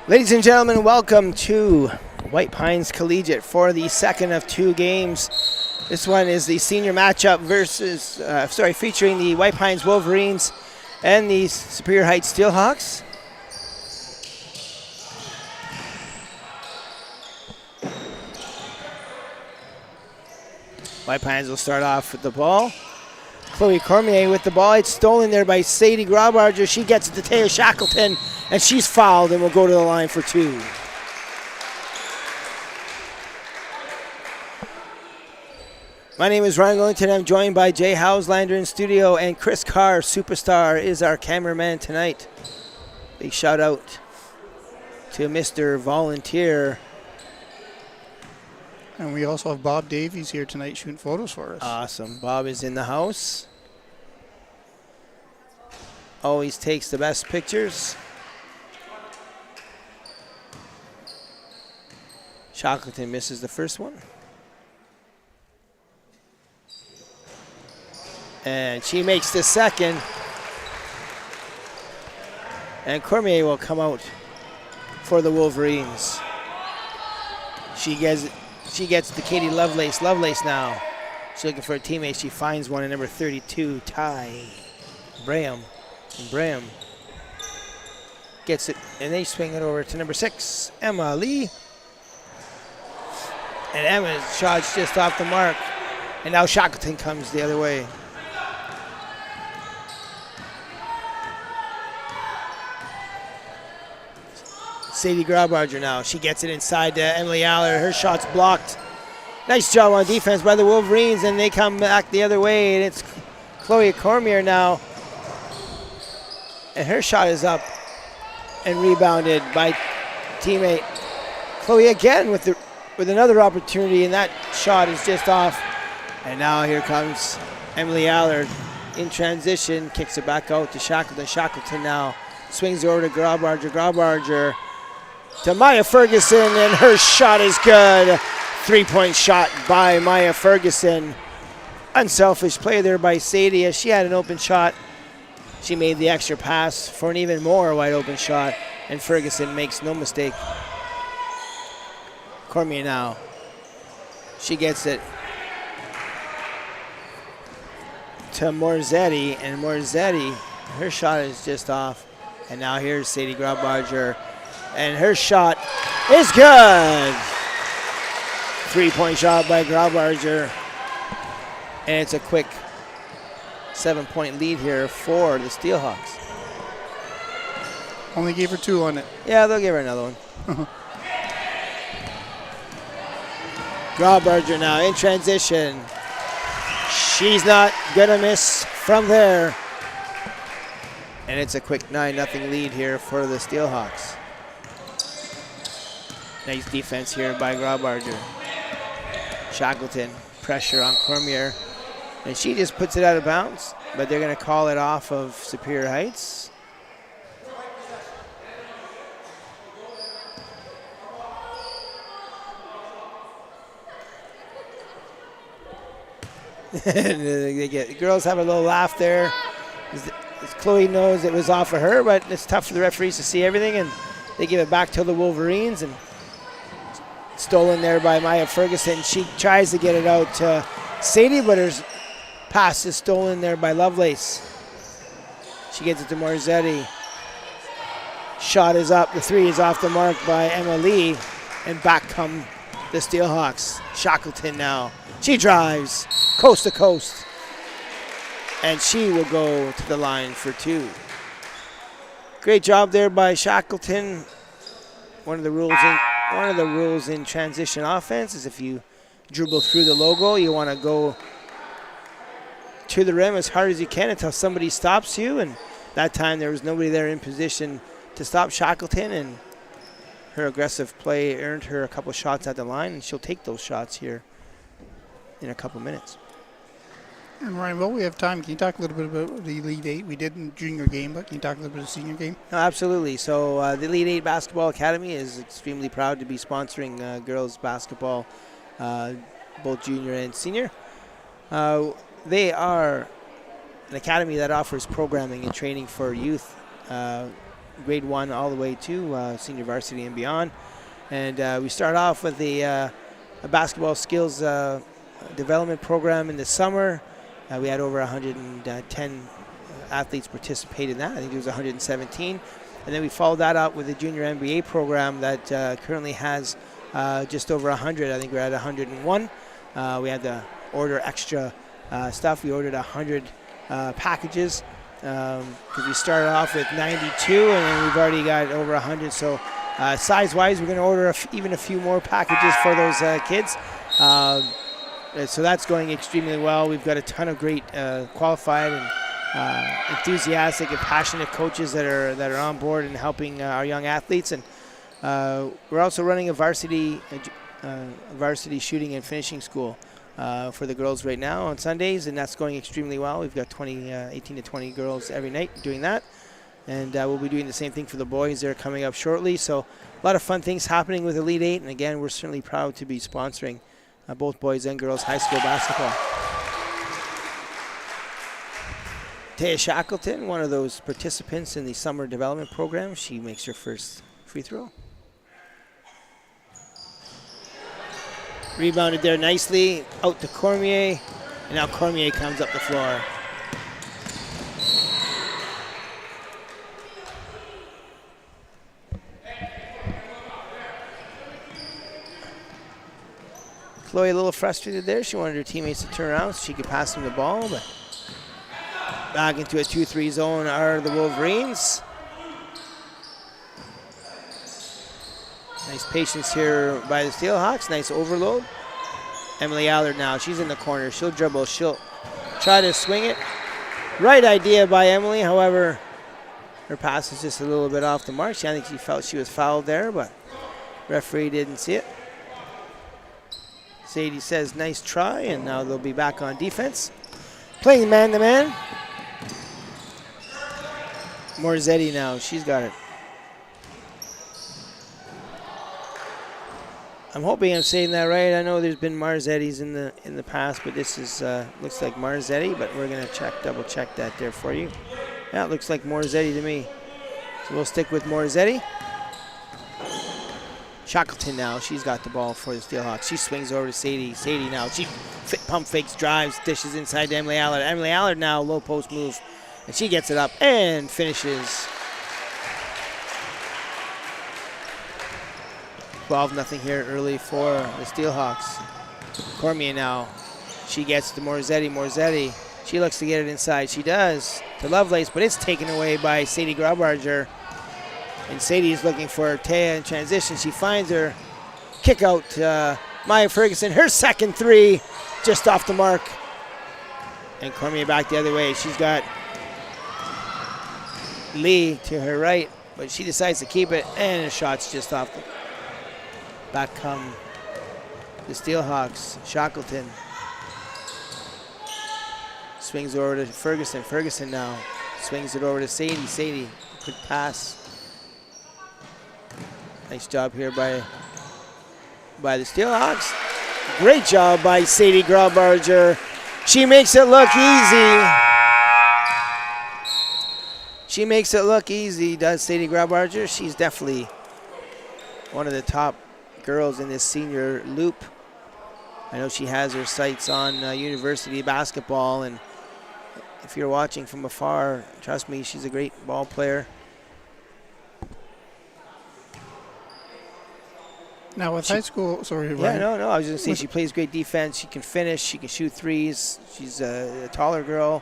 Ladies and gentlemen, welcome to White Pines Collegiate for the second of two games. This one is the senior matchup featuring the White Pines Wolverines and the Superior Heights Steelhawks. White Pines will start off with the ball. Chloe Cormier with the ball. It's stolen there by Sadie Graubarger. She gets it to Taya Shackleton, and she's fouled and will go to the line for two. My name is Ryan Willington. I'm joined by Jay Hauslander in studio, and Chris Carr, superstar, is our cameraman tonight. Big shout out to Mr. Volunteer. And we also have Bob Davies here tonight shooting photos for us. Awesome. Bob is in the house. Always takes the best pictures. Shackleton misses the first one. And she makes the second. And Cormier will come out for the Wolverines. She gets to Katie Lovelace. Lovelace now. She's looking for a teammate. She finds one at number 32, Ty Braham. And Braham gets it, and they swing it over to number 6, Emma Lee. And Emma's shot's just off the mark. And now Shackleton comes the other way. Sadie Graubarger now. She gets it inside to Emily Aller. Her shot's blocked. Nice job on defense by the Wolverines, and they come back the other way, and it's Chloe Cormier now. And her shot is up and rebounded by teammate Chloe again with another opportunity, and that shot is just off. And now here comes Emily Allard in transition, kicks it back out to Shackleton. Shackleton now swings over to Graubarger. Graubarger to Maya Ferguson, and her shot is good. 3-point shot by Maya Ferguson. Unselfish play there by Sadie as she had an open shot. She made the extra pass for an even more wide open shot, and Ferguson makes no mistake. Cormier now. She gets it to Morzetti, and Morzetti, her shot is just off. And now here's Sadie Graubarger, and her shot is good. 3-point shot by Graubarger, and it's a quick 7-point lead here for the Steelhawks. Only gave her 2 on it. Yeah, they'll give her another one. Graubarger now in transition. She's not gonna miss from there. And it's a quick 9-0 lead here for the Steelhawks. Nice defense here by Graubarger. Shackleton, pressure on Cormier. And she just puts it out of bounds, but they're going to call it off of Superior Heights. The girls have a little laugh there. As Chloe knows it was off of her, but it's tough for the referees to see everything, and they give it back to the Wolverines. And stolen there by Maya Ferguson. She tries to get it out to Sadie, but her pass is stolen there by Lovelace. She gets it to Morzetti. Shot is up. The 3 is off the mark by Emma Lee. And back come the Steelhawks. Shackleton now. She drives coast to coast. And she will go to the line for 2. Great job there by Shackleton. One of the rules in transition offense is if you dribble through the logo, you want to go to the rim as hard as you can until somebody stops you. And that time there was nobody there in position to stop Shackleton, and her aggressive play earned her a couple shots at the line, and she'll take those shots here in a couple minutes. And Ryan, while we have time, can you talk a little bit about the Elite 8? We did in junior game, but can you talk a little bit of senior game? No, absolutely. So the Elite 8 Basketball Academy is extremely proud to be sponsoring girls basketball, both junior and senior. They are an academy that offers programming and training for youth grade 1 all the way to senior varsity and beyond. And we start off with a basketball skills development program in the summer. We had over 110 athletes participate in that. I think it was 117. And then we followed that up with a junior MBA program that currently has just over 100. I think we're at 101. We had to order extra stuff. We ordered 100 packages because we started off with 92, and then we've already got over 100. So size-wise, we're going to order even a few more packages for those kids. So that's going extremely well. We've got a ton of great qualified and enthusiastic and passionate coaches that are on board and helping our young athletes. And we're also running a varsity shooting and finishing school for the girls right now on Sundays, and that's going extremely well. We've got 18 to 20 girls every night doing that. And we'll be doing the same thing for the boys. They're coming up shortly. So a lot of fun things happening with Elite 8. And again, we're certainly proud to be sponsoring both boys and girls high school basketball. Taya Shackleton, one of those participants in the summer development program, she makes her first free throw. Rebounded there nicely, out to Cormier, and now Cormier comes up the floor. Chloe a little frustrated there. She wanted her teammates to turn around so she could pass them the ball, but back into a 2-3 zone are the Wolverines. Nice patience here by the Steelhawks. Nice overload. Emily Allard now. She's in the corner. She'll dribble. She'll try to swing it. Right idea by Emily. However, her pass is just a little bit off the mark. I think she felt she was fouled there, but referee didn't see it. Sadie says nice try, and now they'll be back on defense. Playing man-to-man. Morzetti now, she's got it. I'm hoping I'm saying that right. I know there's been Marzettis in the past, but this is looks like Marzetti, but we're gonna double check that there for you. Yeah, it looks like Morzetti to me. So we'll stick with Morzetti. Shackleton now, she's got the ball for the Steelhawks. She swings over to Sadie. Sadie now, she pump fakes, drives, dishes inside to Emily Allard. Emily Allard now, low post move, and she gets it up and finishes. 12-0 here early for the Steelhawks. Cormier now, she gets to Morzetti. Morzetti, she looks to get it inside. She does to Lovelace, but it's taken away by Sadie Graubarger. And Sadie is looking for Taya in transition. She finds her. Kick out Maya Ferguson. Her second three just off the mark. And Cormier back the other way. She's got Lee to her right, but she decides to keep it, and the shot's just off the back come the Steelhawks. Shackleton swings over to Ferguson. Ferguson now swings it over to Sadie. Sadie, quick pass. Nice job here by the Steelhawks. Great job by Sadie Graubarger. She makes it look easy. She makes it look easy, does Sadie Graubarger. She's definitely one of the top girls in this senior loop. I know she has her sights on university basketball, and if you're watching from afar, trust me, she's a great ball player. Now with high school, sorry. Yeah, no, I was going to say she plays great defense. She can finish. She can shoot threes. She's a taller girl.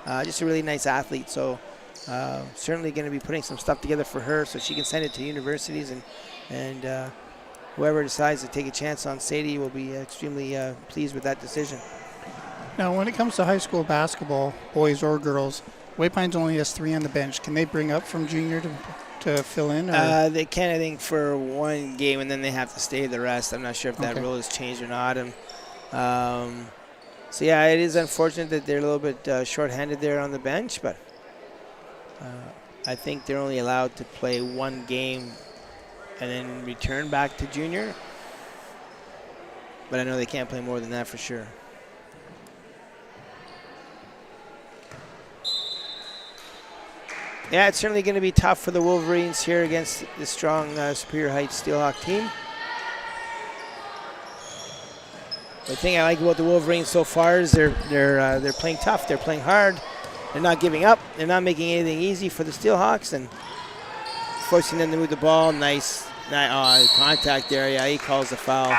Just a really nice athlete. So certainly going to be putting some stuff together for her so she can send it to universities, and whoever decides to take a chance on Sadie will be extremely pleased with that decision. Now when it comes to high school basketball, boys or girls, White Pines only has 3 on the bench. Can they bring up from junior to fill in? They can, I think, for one game, and then they have to stay the rest. I'm not sure if that rule has changed or not. And so, yeah, it is unfortunate that they're a little bit short-handed there on the bench, but I think they're only allowed to play one game and then return back to junior. But I know they can't play more than that for sure. Yeah, it's certainly going to be tough for the Wolverines here against the strong Superior Heights Steelhawk team. The thing I like about the Wolverines so far is they're playing tough. They're playing hard. They're not giving up. They're not making anything easy for the Steelhawks and forcing them to move the ball. Nice contact there. Yeah, he calls the foul.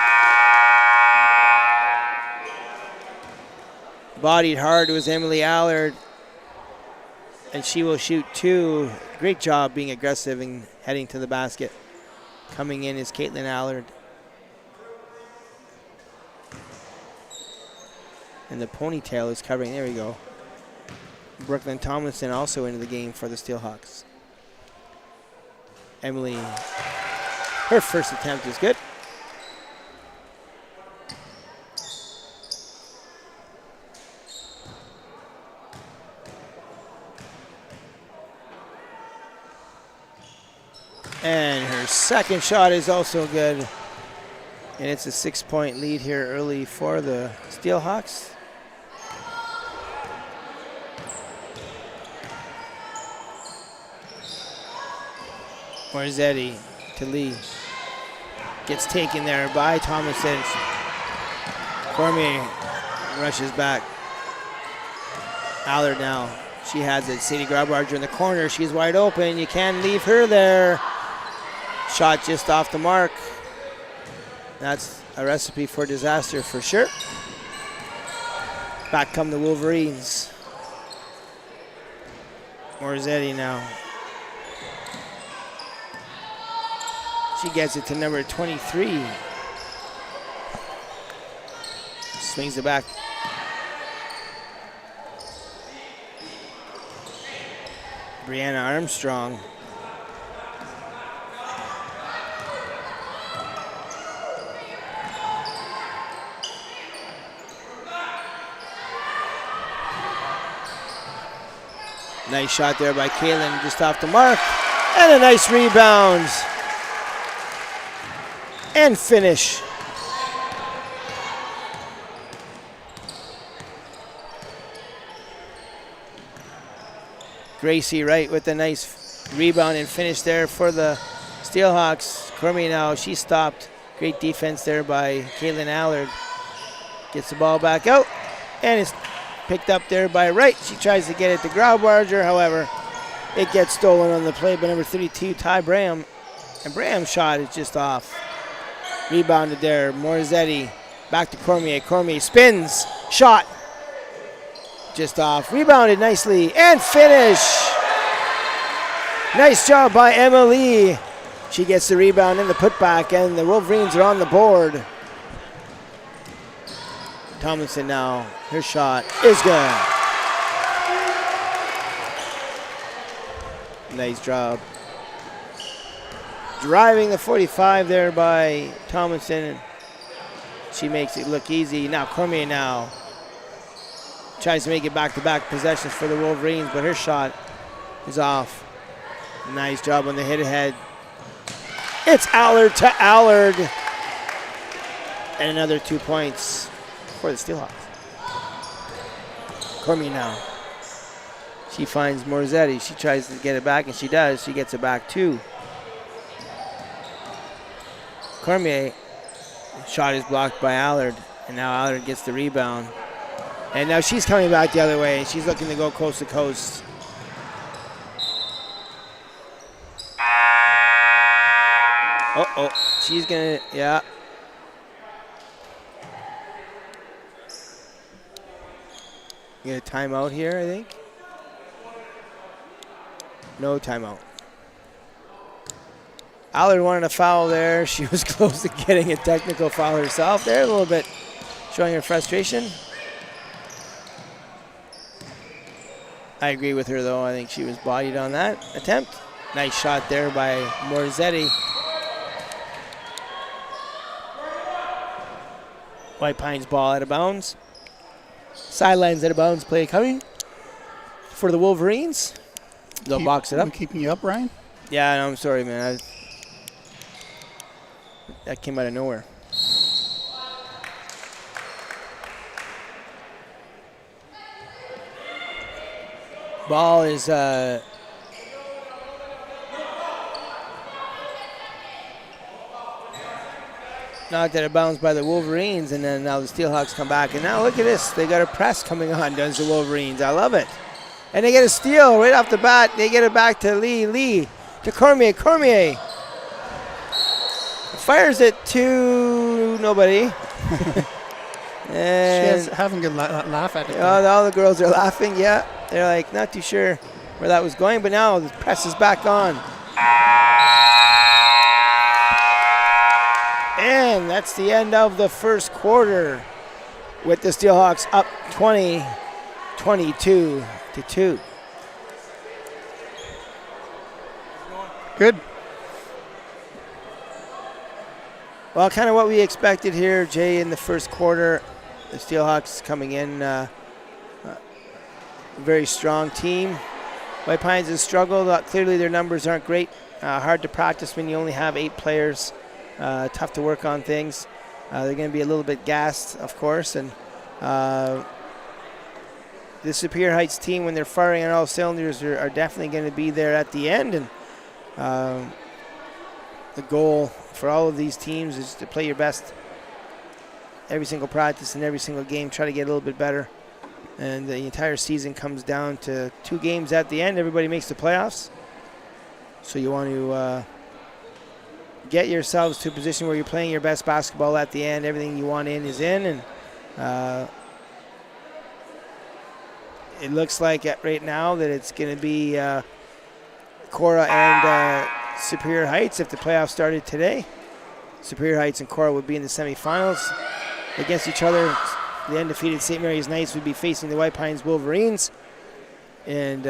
Bodied hard was Emily Allard, and she will shoot 2. Great job being aggressive and heading to the basket. Coming in is Caitlin Allard. And the ponytail is covering. There we go. Brooklyn Tomlinson also into the game for the Steelhawks. Emily, her first attempt is good. And her second shot is also good. And it's a 6-point lead here early for the Steelhawks. Morzetti to Lee. Gets taken there by Thomason. Cormier rushes back. Allard now. She has it. Sadie Grabbarger in the corner. She's wide open. You can't leave her there. Shot just off the mark. That's a recipe for disaster for sure. Back come the Wolverines. Morzetti now. She gets it to number 23. Swings it back. Brianna Armstrong. Nice shot there by Kaylin, just off the mark. And a nice rebound. And finish. Gracie Wright with a nice rebound and finish there for the Steelhawks. Cormier now, she stopped. Great defense there by Caitlin Allard. Gets the ball back out, and it's picked up there by Wright. She tries to get it to Graubarger, however, it gets stolen on the play by number 32, Ty Braham. And Braham's shot is just off. Rebounded there, Morzetti, back to Cormier. Cormier spins, shot, just off. Rebounded nicely, and finish. Nice job by Emily. She gets the rebound and the putback, and the Wolverines are on the board. Tomlinson now, her shot is good. Nice job. Driving the 45 there by Tomlinson. She makes it look easy. Now Cormier now tries to make it back-to-back possessions for the Wolverines, but her shot is off. Nice job on the hit ahead. It's Allard to Allard. And another 2 points for the Steelhawks. Cormier now. She finds Morzetti. She tries to get it back, and she does. She gets it back too. Cormier, shot is blocked by Allard, and now Allard gets the rebound. And now she's coming back the other way, and she's looking to go coast to coast. Uh-oh, she's gonna, yeah. Get a timeout here, I think. No timeout. Allard wanted a foul there. She was close to getting a technical foul herself there, a little bit showing her frustration. I agree with her, though. I think she was bodied on that attempt. Nice shot there by Morzetti. White Pines ball out of bounds. Sidelines out of bounds play coming for the Wolverines. They'll box it up. I'm keeping you up, Ryan? Yeah, no, I'm sorry, man. That came out of nowhere. Ball is knocked out of bounds by the Wolverines, and then now the Steelhawks come back. And now look at this. They got a press coming on, does the Wolverines. I love it. And they get a steal right off the bat. They get it back to Lee to Cormier. Cormier fires it to nobody. And she has having a good laugh at it. All the girls are laughing, yeah. They're like not too sure where that was going, but now the press is back on. And that's the end of the first quarter with the Steelhawks up 22-2. Good. Well, kind of what we expected here, Jay, in the first quarter. The Steelhawks coming in very strong team. White Pines has struggled. Clearly their numbers aren't great. Hard to practice when you only have 8 players. Tough to work on things. They're going to be a little bit gassed, of course. And the Superior Heights team, when they're firing on all cylinders, are definitely going to be there at the end. And the goal for all of these teams is to play your best every single practice and every single game, try to get a little bit better. And the entire season comes down to 2 games at the end. Everybody makes the playoffs. So you want to get yourselves to a position where you're playing your best basketball at the end. Everything you want in is in. And it looks like right now that it's going to be Cora and Superior Heights if the playoffs started today. Superior Heights and Cora would be in the semifinals against each other. The undefeated St. Mary's Knights would be facing the White Pines Wolverines. And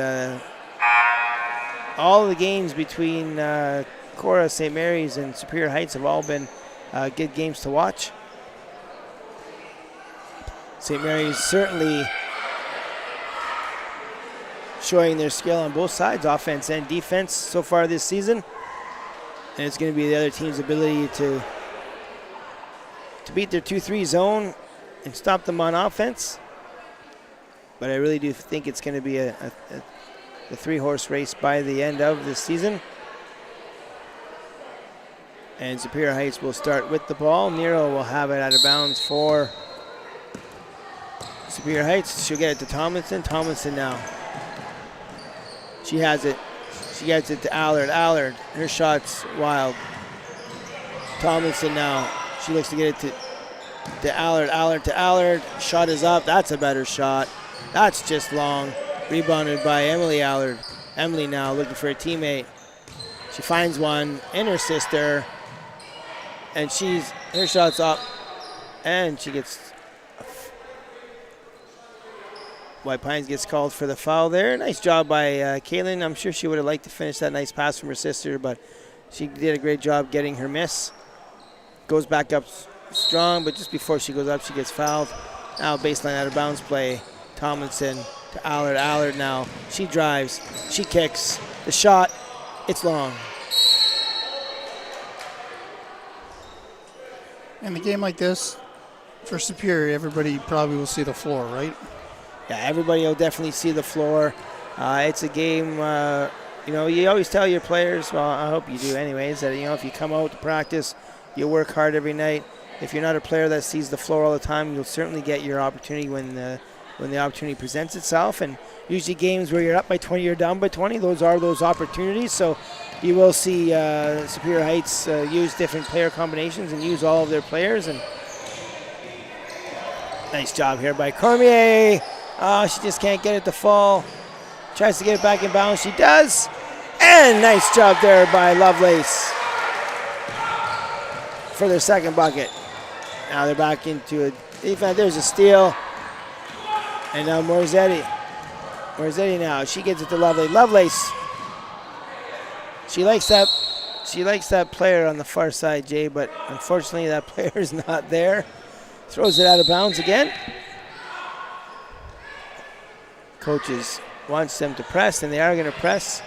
all the games between Cora, St. Mary's, and Superior Heights have all been good games to watch. St. Mary's certainly showing their skill on both sides, offense and defense, so far this season. And it's going to be the other team's ability to beat their 2-3 zone and stop them on offense. But I really do think it's going to be a 3-horse race by the end of the season. And Superior Heights will start with the ball. Nero will have it out of bounds for Superior Heights. She'll get it to Tomlinson. Tomlinson now. She has it. She gets it to Allard. Allard, her shot's wild. Tomlinson now. She looks to get it to Allard. Allard to Allard. Shot is up. That's a better shot. That's just long. Rebounded by Emily Allard. Emily now looking for a teammate. She finds one in her sister. And her shot's up. And she gets... White Pines gets called for the foul there. Nice job by Kaylin. I'm sure she would have liked to finish that nice pass from her sister, but she did a great job getting her miss. Goes back up strong, but just before she goes up, she gets fouled. Now baseline out of bounds play. Tomlinson to Allard. Allard now. She drives. She kicks. The shot, it's long. In a game like this, for Superior, everybody probably will see the floor, right? Yeah, everybody will definitely see the floor. It's a game, you always tell your players, well, I hope you do anyways, that, if you come out to practice, you work hard every night. If you're not a player that sees the floor all the time, you'll certainly get your opportunity when the opportunity presents itself. And usually games where you're up by 20 or down by 20, those are those opportunities. So you will see Superior Heights use different player combinations and use all of their players. And nice job here by Cormier. Oh, she just can't get it to fall. Tries to get it back in bounds. She does. And nice job there by Lovelace for their second bucket. Now they're back into it. There's a steal. And now Morzetti. Morzetti now. She gets it to Lovelace. Lovelace. She likes that player on the far side, Jay, but unfortunately that player is not there. Throws it out of bounds again. Coaches wants them to press, and they are going to press.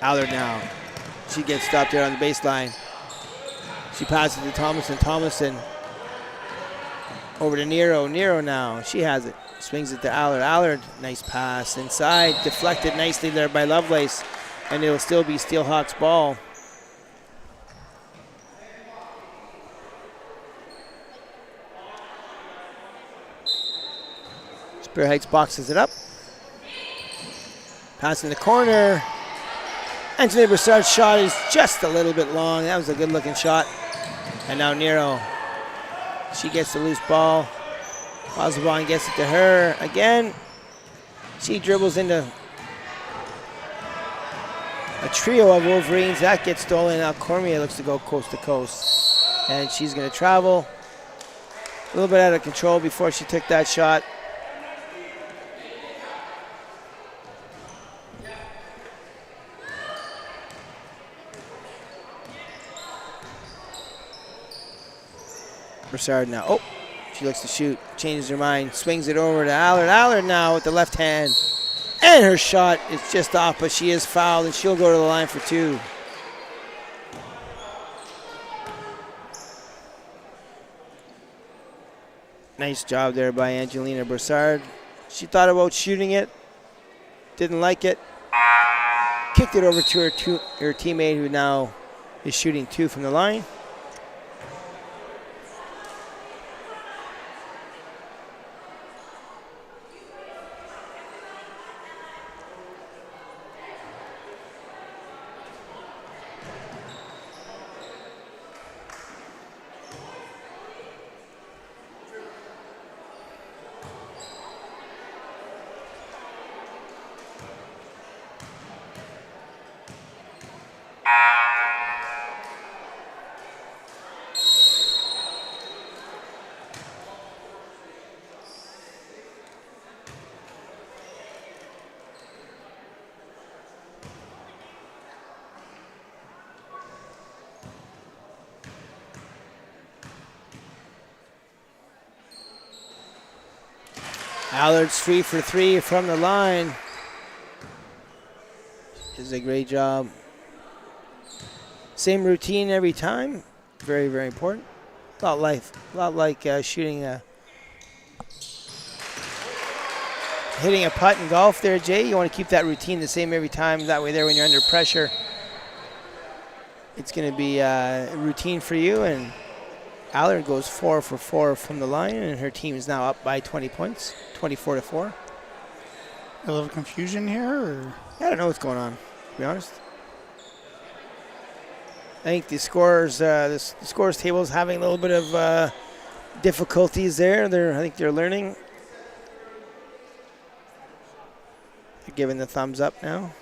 Allard now. She gets stopped there on the baseline. She passes to Thomason. Thomason over to Nero. Nero now. She has it. Swings it to Allard. Allard, nice pass inside. Deflected nicely there by Lovelace. And it'll still be Steelhawks ball. Superior Heights boxes it up. Pass in the corner. Anthony Broussard's shot is just a little bit long. That was a good looking shot. And now Nero. She gets the loose ball. Osborne gets it to her again. She dribbles into a trio of Wolverines. That gets stolen. Now Cormier looks to go coast to coast. And she's going to travel. A little bit out of control before she took that shot. Broussard now. Oh, she looks to shoot. Changes her mind. Swings it over to Allard. Allard now with the left hand. And her shot is just off, but she is fouled, and she'll go to the line for 2. Nice job there by Angelina Broussard. She thought about shooting it. Didn't like it. Kicked it over to her teammate, who now is shooting 2 from the line. Allard's 3 for 3 from the line. Does a great job. Same routine every time. Very, very important. A lot like shooting hitting a putt in golf there, Jay. You want to keep that routine the same every time. That way there, when you're under pressure, it's going to be a routine for you. And Allard goes 4 for 4 from the line, and her team is now up by 20 points, 24-4. A little confusion here, or? I don't know what's going on, to be honest. I think the scores table is having a little bit of difficulties there. I think they're learning. They're giving the thumbs up now.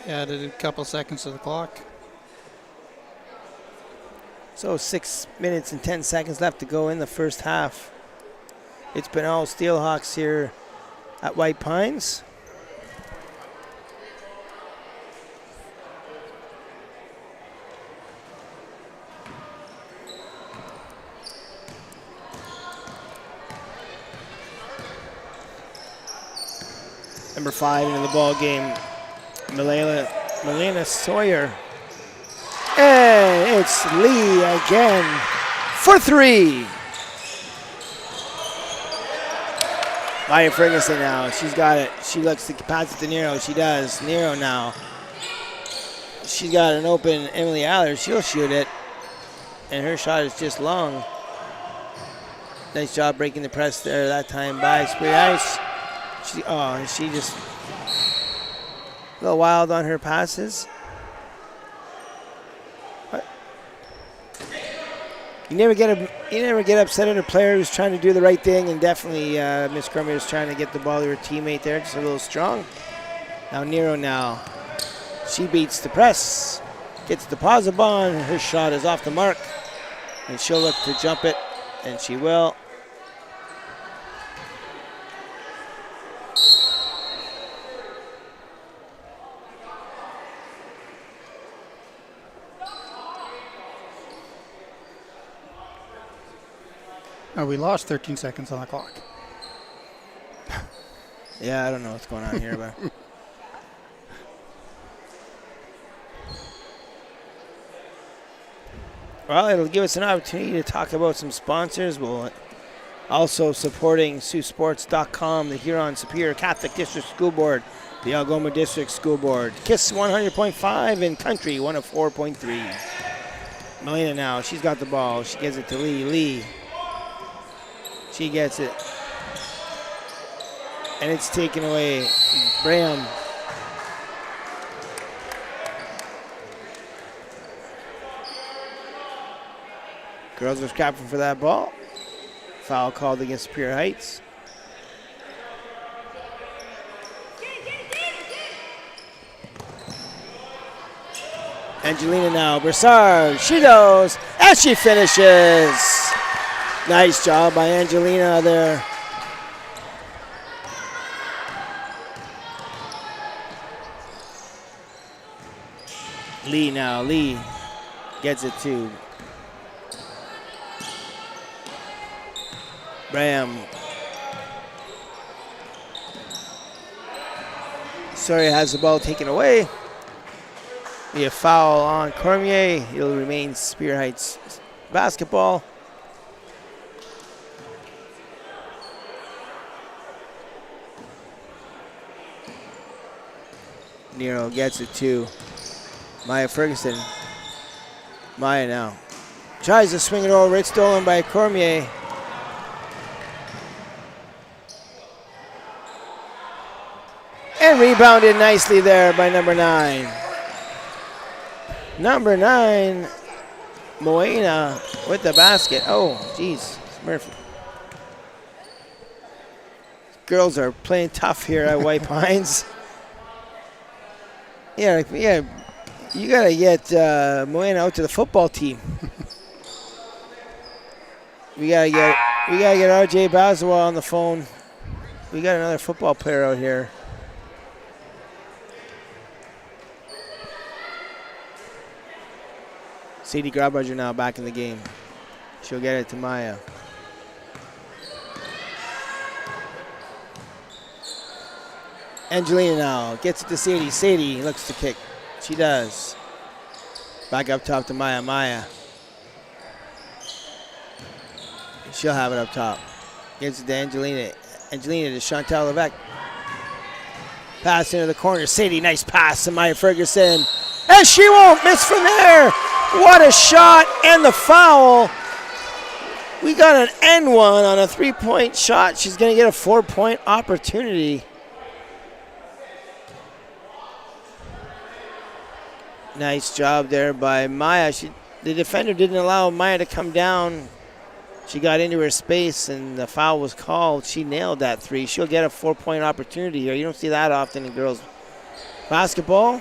Yeah, added a couple seconds to the clock. So 6 minutes and 10 seconds left to go in the first half. It's been all Steelhawks here at White Pines. Number 5 into the ball game, Milena Sawyer. And it's Lee again for 3. Maya Ferguson now. She's got it. She looks to pass it to Nero. She does. Nero now. She's got an open Emily Allard. She'll shoot it. And her shot is just long. Nice job breaking the press there that time by Superior Heights. She just a little wild on her passes. You never get upset at a player who's trying to do the right thing, and definitely Miss Cormier is trying to get the ball to her teammate there, just a little strong. Now Nero now. She beats the press, gets the Posabon. Her shot is off the mark, and she'll look to jump it, and she will. Oh, we lost 13 seconds on the clock. Yeah, I don't know what's going on here, but well, it'll give us an opportunity to talk about some sponsors. We'll Also supporting Saultsports.com, the Huron Superior Catholic District School Board, the Algoma District School Board. KISS 100.5 and Country 104.3. Melina now, she's got the ball. She gives it to Lee. Lee. She gets it. And it's taken away. Graham. Girls are scrapping for that ball. Foul called against Superior Heights. Angelina now, Broussard, she goes, and she finishes. Nice job by Angelina there. Lee now, Lee gets it to Graham. Sorry, has the ball taken away. Be a foul on Cormier. It'll remain Superior Heights basketball. Nero gets it to Maya Ferguson. Maya now tries to swing it over. It's stolen by Cormier. And rebounded nicely there by number 9. Number 9, Moena with the basket. Oh, geez, Murphy. Girls are playing tough here at White Pines. Yeah, you gotta get Moena out to the football team. We gotta get RJ Baswell on the phone. We got another football player out here. Sadie Grabudger now back in the game. She'll get it to Maya. Angelina now gets it to Sadie. Sadie looks to kick. She does. Back up top to Maya. Maya. She'll have it up top. Gets it to Angelina. Angelina to Chantal Levesque. Pass into the corner. Sadie, nice pass to Maya Ferguson. And she won't miss from there. What a shot and the foul. We got an N1 on a 3-point shot. She's going to get a 4-point opportunity. Nice job there by Maya. The defender didn't allow Maya to come down. She got into her space and the foul was called. She nailed that 3. She'll get a 4-point opportunity here. You don't see that often in girls basketball.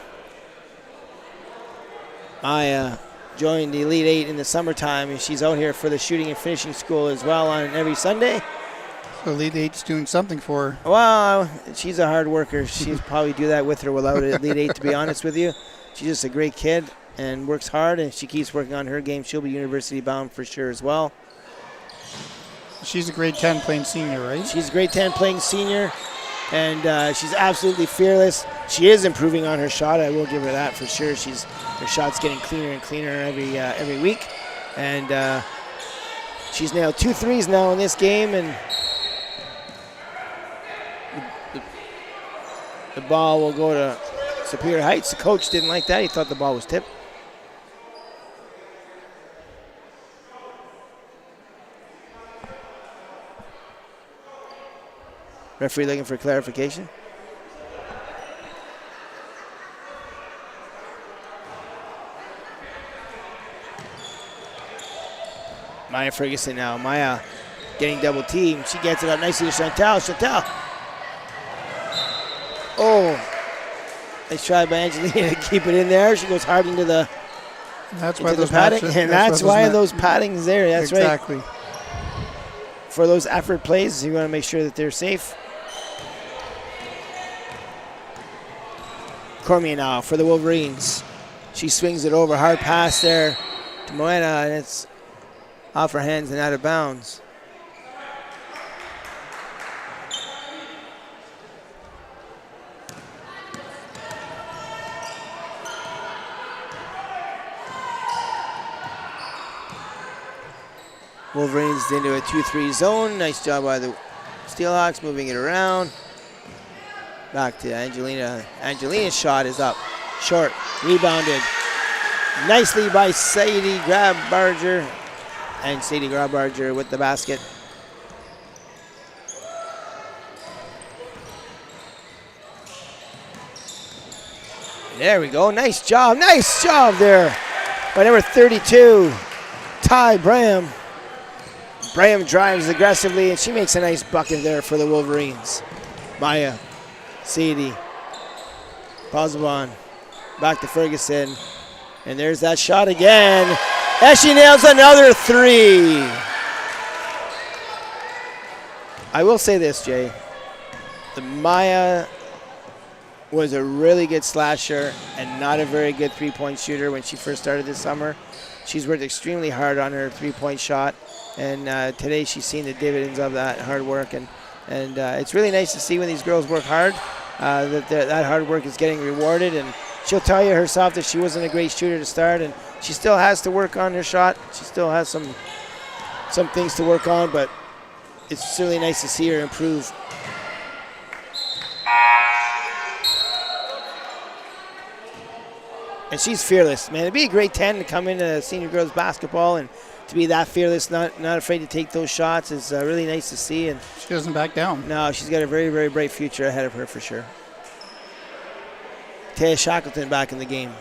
Maya joined the Elite 8 in the summertime, and she's out here for the shooting and finishing school as well on every Sunday. So Elite 8's doing something for her. Well, she's a hard worker. She'd probably do that with her without Elite 8, to be honest with you. She's just a great kid and works hard, and she keeps working on her game. She'll be university bound for sure as well. She's a grade 10 playing senior, right? She's a grade 10 playing senior, and she's absolutely fearless. She is improving on her shot. I will give her that for sure. Her shot's getting cleaner and cleaner every week, and she's nailed 2 threes now in this game, and the ball will go to Superior Heights. The coach didn't like that. He thought the ball was tipped. Referee looking for clarification. Maya Ferguson now. Maya getting double teamed. She gets it up nicely to Chantal. Chantal. Oh. Nice try by Angelina to keep it in there. She goes hard into the padding. And that's why those paddings there. That's exactly. right. For those effort plays, you want to make sure that they're safe. Cormier now for the Wolverines. She swings it over. Hard pass there to Moena, and it's off her hands and out of bounds. Wolverines into a 2-3 zone. Nice job by the Steelhawks moving it around. Back to Angelina. Angelina's shot is up. Short. Rebounded. Nicely by Sadie Grabbarger. And Sadie Grabbarger with the basket. There we go. Nice job. Nice job there by number 32, Ty Braham. Braham drives aggressively, and she makes a nice bucket there for the Wolverines. Maya, Sadie, Posabon, back to Ferguson. And there's that shot again. And she nails another three. I will say this, Jay. The Maya was a really good slasher and not a very good three-point shooter when she first started this summer. She's worked extremely hard on her three-point shot, and today she's seen the dividends of that hard work. And it's really nice to see when these girls work hard, that hard work is getting rewarded. And she'll tell you herself that she wasn't a great shooter to start, and she still has to work on her shot. She still has some things to work on, but it's really nice to see her improve. And she's fearless, man. It'd be a great 10 to come into senior girls basketball and to be that fearless, not afraid to take those shots is really nice to see. And she doesn't back down. No, she's got a very, very bright future ahead of her for sure. Taya Shackleton back in the game.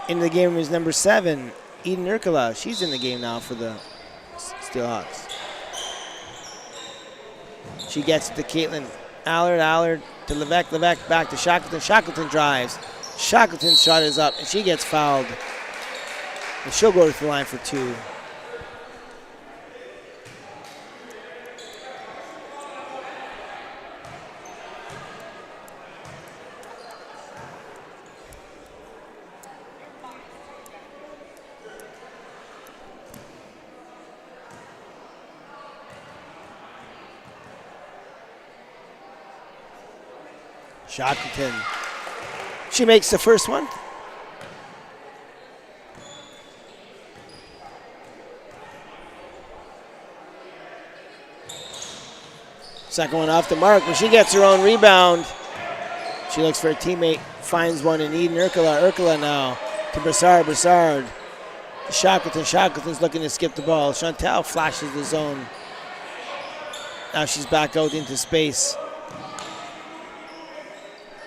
In the game is number 7, Eden Urkala. She's in the game now for the Steelhawks. She gets it to Caitlin Allard to Levesque back to Shackleton. Shackleton drives. Shackleton's shot is up, and she gets fouled. And she'll go to the line for 2. Shackleton. She makes the first one. Second one off the mark, but she gets her own rebound. She looks for a teammate, finds one in Eden Urkala. Urkala now to Broussard. Broussard to Shackleton. Shackleton's looking to skip the ball. Chantal flashes the zone. Now she's back out into space.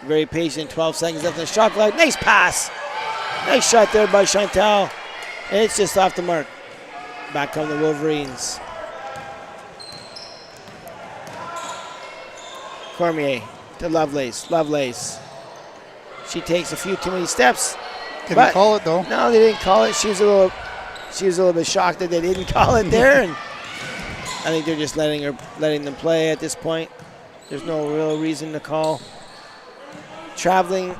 Very patient, 12 seconds left on the shot clock. Nice pass. Nice shot there by Chantal. And it's just off the mark. Back come the Wolverines. Cormier to Lovelace. Lovelace. She takes a few too many steps. Didn't call it though. No, they didn't call it. She was a little bit shocked that they didn't call it there. And I think they're just letting them play at this point. There's no real reason to call. Traveling,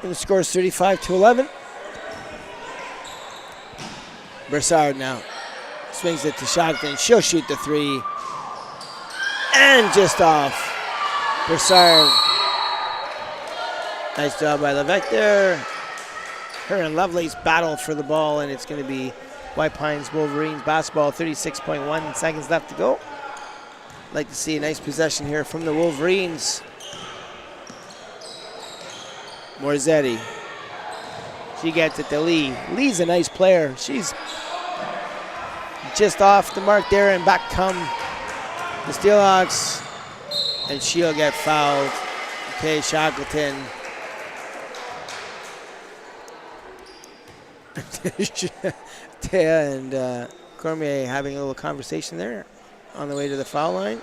and the score is 35-11. Broussard now swings it to Shackleton. She'll shoot the 3. And just off. Broussard. Nice job by Levesque there. Her and Lovelace battle for the ball, and it's going to be White Pines Wolverines basketball, 36.1 seconds left to go. Like to see a nice possession here from the Wolverines. Morzetti. She gets it to Lee. Lee's a nice player. She's just off the mark there, and back come the Steelhawks. And she'll get fouled. Okay, Shackleton. Taya and Cormier having a little conversation there on the way to the foul line.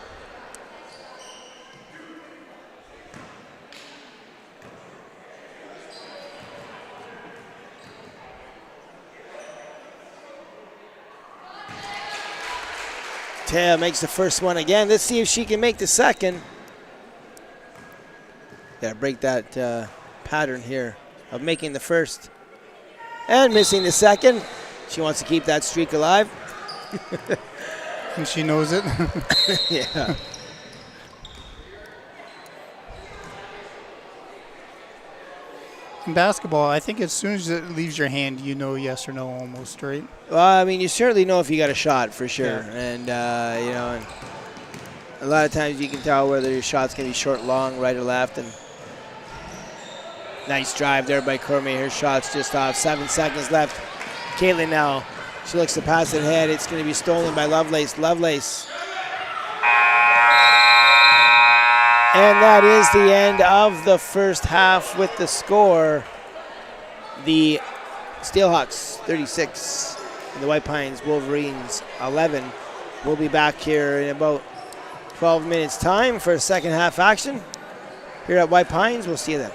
Taya makes the first one again. Let's see if she can make the second. Got to break that pattern here of making the first and missing the second. She wants to keep that streak alive. And she knows it. Yeah. In basketball, I think as soon as it leaves your hand, you know yes or no almost, right? Well, I mean, you certainly know if you got a shot for sure. Yeah. And, and a lot of times you can tell whether your shot's going to be short, long, right or left. And nice drive there by Cormier. Her shot's just off. 7 seconds left. Caitlin now, she looks to pass it ahead. It's going to be stolen by Lovelace. Lovelace. And that is the end of the first half with the score. The Steelhawks 36 and the White Pines Wolverines 11. We'll be back here in about 12 minutes time for second half action here at White Pines. We'll see you then.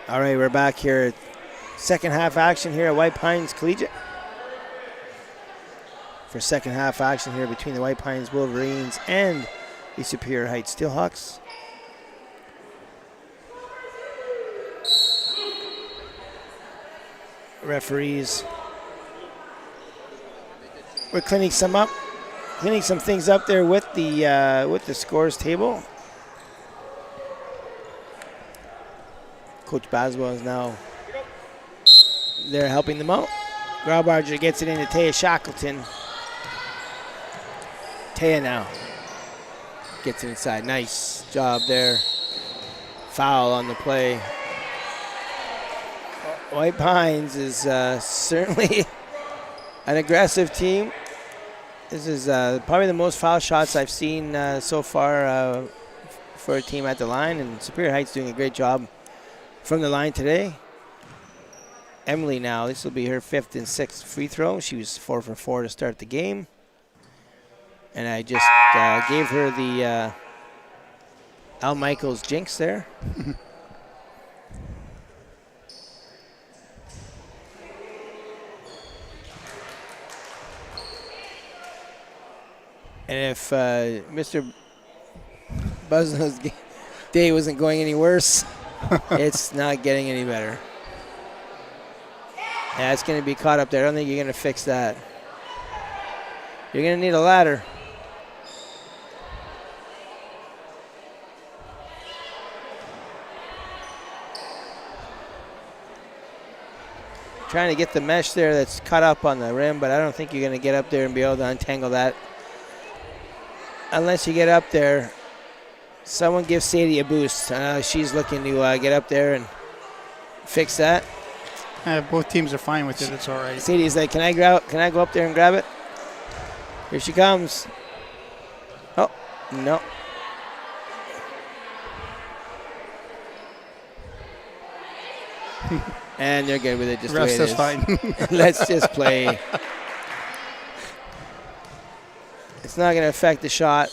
All right, we're back here. Second half action here at White Pines Collegiate. For second half action here between the White Pines Wolverines and the Superior Heights Steelhawks. Referees, we're cleaning some things up there with the scores table. Coach Baswell is now there helping them out. Graubarger gets it into Taya Shackleton. Taya now gets it inside. Nice job there. Foul on the play. White Pines is certainly an aggressive team. This is probably the most foul shots I've seen so far for a team at the line, and Superior Heights doing a great job from the line today. Emily now, this will be her 5th and 6th free throw. She was 4 for 4 to start the game. And I just gave her the Al Michaels jinx there. And if Mr. Buzzno's day wasn't going any worse, it's not getting any better. Yeah, it's going to be caught up there. I don't think you're going to fix that. You're going to need a ladder. Trying to get the mesh there that's cut up on the rim, but I don't think you're going to get up there and be able to untangle that. Unless you get up there, someone give Sadie a boost. She's looking to get up there and fix that. Both teams are fine with it. It's all right. Sadie's like, can I go up there and grab it? Here she comes. Oh, no. And they're good with it just the way it is. Fine. Let's just play. It's not going to affect the shot.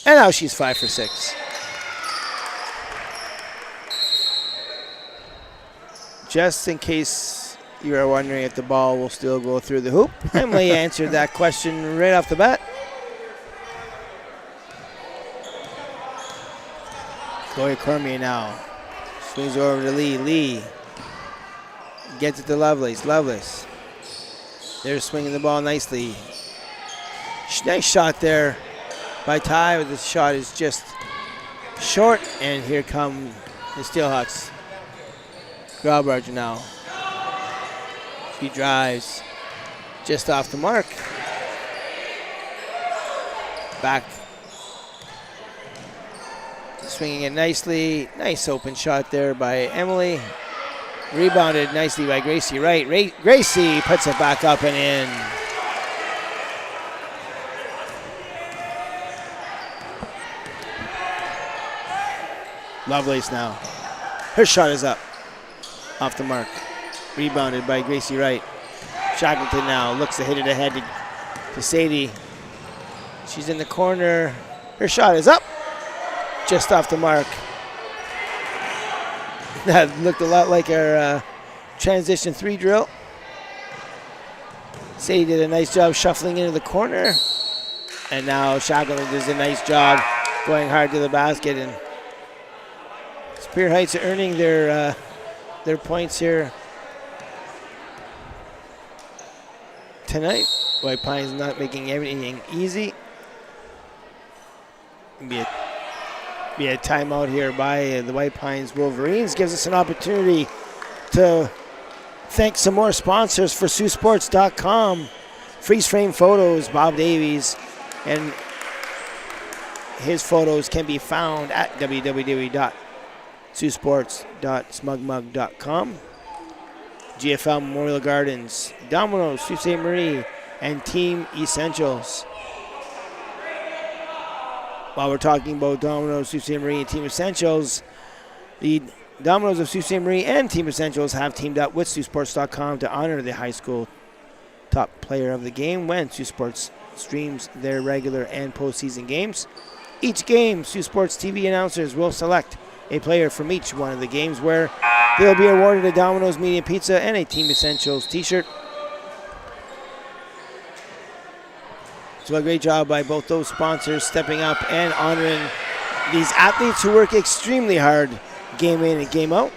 And now she's 5 for 6. Just in case you are wondering if the ball will still go through the hoop, Emily answered that question right off the bat. Chloe Cormier now swings over to Lee. Lee gets it to Lovelace. Lovelace. They're swinging the ball nicely. Nice shot there by Ty, but the shot is just short. And here come the Steelhawks. Graubarger now. She drives just off the mark. Back. Swinging it nicely. Nice open shot there by Emily. Rebounded nicely by Gracie Wright. Gracie puts it back up and in. Lovelace now. Her shot is up. Off the mark. Rebounded by Gracie Wright. Shackleton now looks to hit it ahead to Sadie. She's in the corner. Her shot is up. Just off the mark. That looked a lot like our transition 3 drill. Sadie did a nice job shuffling into the corner. And now Shackleton does a nice job going hard to the basket. And Superior Heights are earning their points here tonight. White Pines not making everything easy. Be a timeout here by the White Pines Wolverines. Gives us an opportunity to thank some more sponsors for Saultsports.com. Freeze frame photos, Bob Davies, and his photos can be found at www.saultsports.smugmug.com. GFL Memorial Gardens, Domino's, Sault Ste. Marie, and Team Essentials. While we're talking about Domino's, Sault Ste. Marie, and Team Essentials, the Domino's of Sault Ste. Marie and Team Essentials have teamed up with Saultsports.com to honor the high school top player of the game when Sault Sports streams their regular and postseason games. Each game, Sault Sports TV announcers will select a player from each one of the games, where they'll be awarded a Domino's Medium Pizza and a Team Essentials t-shirt. So a great job by both those sponsors stepping up and honoring these athletes who work extremely hard game in and game out.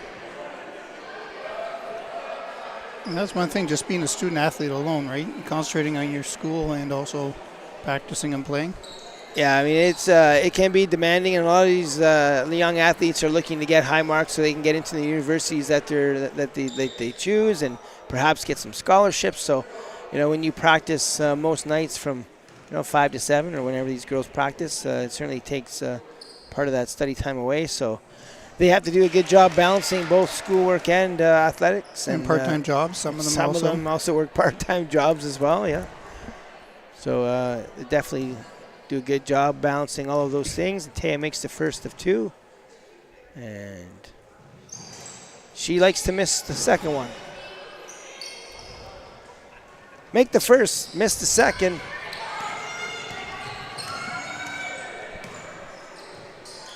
And that's one thing, just being a student athlete alone, right? Concentrating on your school and also practicing and playing. Yeah, I mean, it can be demanding, and a lot of these young athletes are looking to get high marks so they can get into the universities that they choose and perhaps get some scholarships. So, when you practice most nights from 5 to 7 or whenever these girls practice, it certainly takes part of that study time away. So they have to do a good job balancing both schoolwork and athletics. And part-time jobs, some of them also work part-time jobs as well, yeah. So they definitely do a good job balancing all of those things. And Taya makes the first of 2. And she likes to miss the second one. Make the first, miss the second.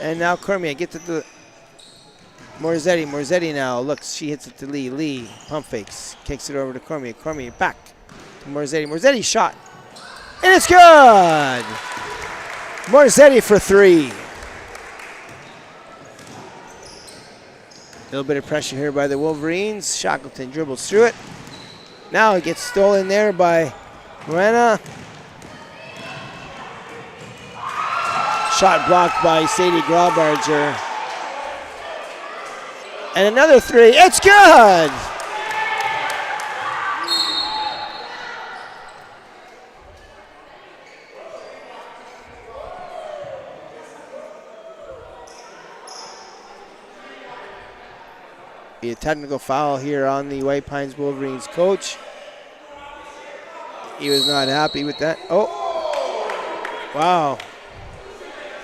And now Cormier gets it to Morzetti. Morzetti now looks. She hits it to Lee. Lee pump fakes. Kicks it over to Cormier. Cormier back to Morzetti. Morzetti shot. And it's good! Morzetti for 3. A little bit of pressure here by the Wolverines. Shackleton dribbles through it. Now it gets stolen there by Morena. Shot blocked by Sadie Graubarger. And another 3. It's good! Be a technical foul here on the White Pines Wolverines coach. He was not happy with that. Oh, wow.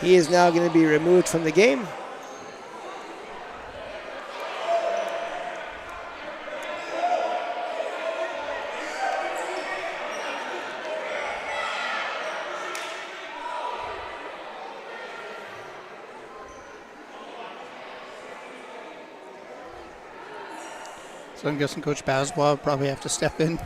He is now going to be removed from the game. So I'm guessing Coach Baswa will probably have to step in.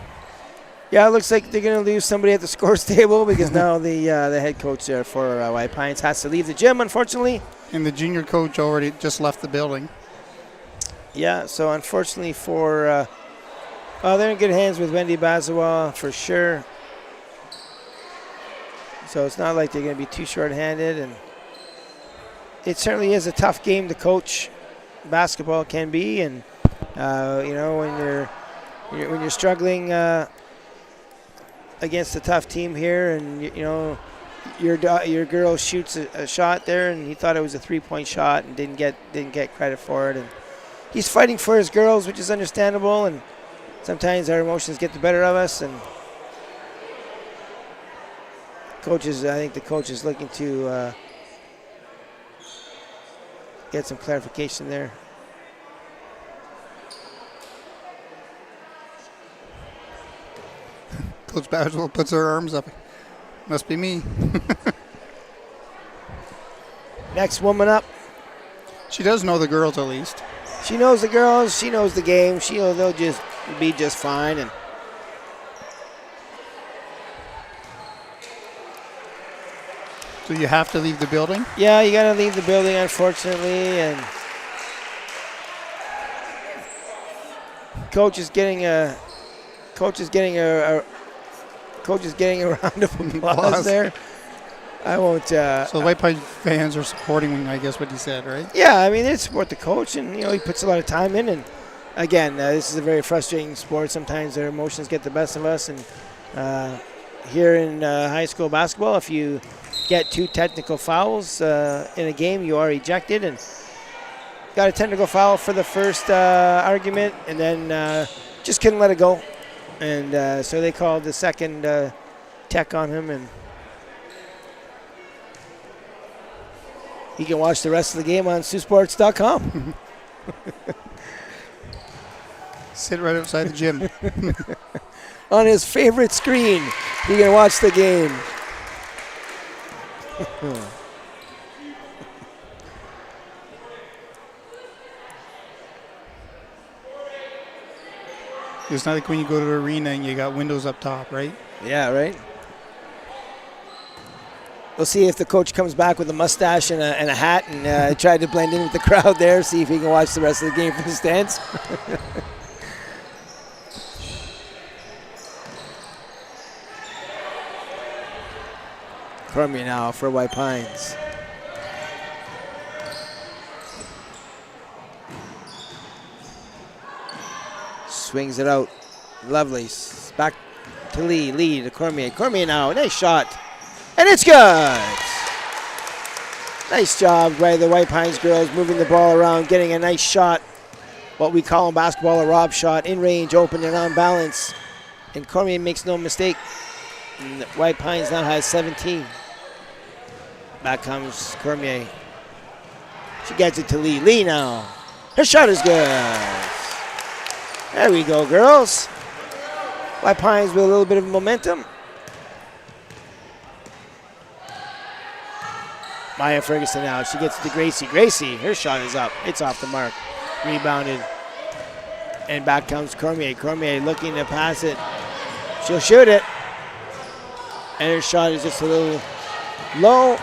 Yeah, it looks like they're going to lose somebody at the scores table because now the head coach there for White Pines has to leave the gym, unfortunately. And the junior coach already just left the building. Yeah, so unfortunately for they're in good hands with Wendy Bazawa for sure. So it's not like they're going to be too short-handed, and it certainly is a tough game to coach. Basketball can be, and when you're struggling against a tough team here, and your girl shoots a shot there, and he thought it was a 3-point shot and didn't get credit for it, and he's fighting for his girls, which is understandable, and sometimes our emotions get the better of us, and I think the coach is looking to get some clarification there. Coach Baswell puts her arms up. Must be me. Next woman up. She does know the girls at least. She knows the girls. She knows the game. They'll just be just fine. And so you have to leave the building? Yeah, you got to leave the building, unfortunately. And coach is getting a round of applause there. I won't. So the White Pine fans are supporting, I guess, what he said, right? Yeah, I mean, they support the coach, and he puts a lot of time in. And again, this is a very frustrating sport. Sometimes their emotions get the best of us. And here in high school basketball, if you get 2 technical fouls in a game, you are ejected. And got a technical foul for the first argument, and then just couldn't let it go. And so they called the second tech on him, and you can watch the rest of the game on Saultsports.com. Sit right outside the gym. On his favorite screen, you can watch the game. It's not like when you go to the arena and you got windows up top, right? Yeah, right. We'll see if the coach comes back with a mustache and a hat and try to blend in with the crowd there, see if he can watch the rest of the game from the stands. Cormier now for White Pines. Swings it out. Lovely. Back to Lee. Lee to Cormier. Cormier now. Nice shot. And it's good. Nice job by the White Pines girls moving the ball around, getting a nice shot. What we call in basketball a rob shot. In range, open and on balance. And Cormier makes no mistake. And White Pines now has 17. Back comes Cormier. She gets it to Lee. Lee now. Her shot is good. There we go, girls. White Pines with a little bit of momentum. Maya Ferguson now. She gets it to Gracie. Gracie, her shot is up. It's off the mark. Rebounded. And back comes Cormier. Cormier looking to pass it. She'll shoot it. And her shot is just a little low.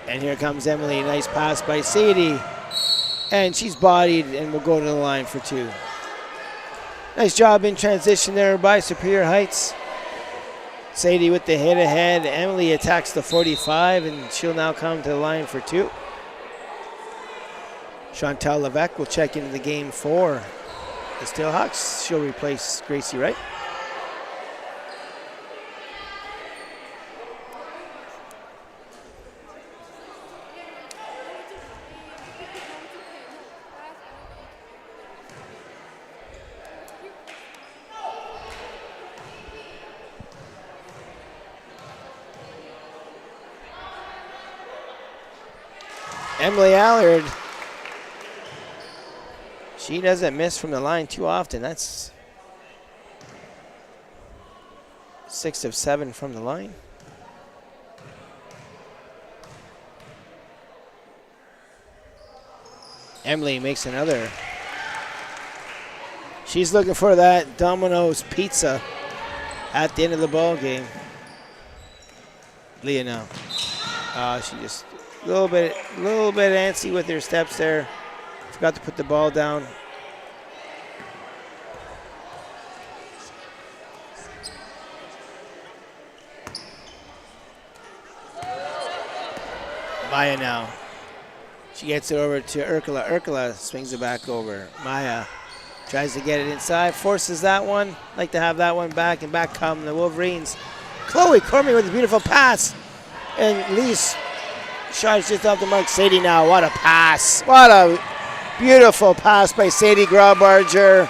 And here comes Emily. Nice pass by Sadie. And she's bodied and will go to the line for two. Nice job in transition there by Superior Heights. Sadie with the hit ahead. Emily attacks the 45, and she'll now come to the line for two. Chantal Levesque will check into the game for the Steelhawks. She'll replace Gracie Wright. Emily Allard, she doesn't miss from the line too often. That's 6 of 7 from the line. Emily makes another. She's looking for that Domino's pizza at the end of the ball game. Leah now. She just a little bit antsy with her steps there. Forgot to put the ball down. Maya now. She gets it over to Urkela. Urkela swings it back over. Maya tries to get it inside, forces that one. Like to have that one back, and back come the Wolverines. Chloe Cormier with a beautiful pass. And Lee's shot is just off the mark. Sadie now, what a pass. What a beautiful pass by Sadie Graubarger.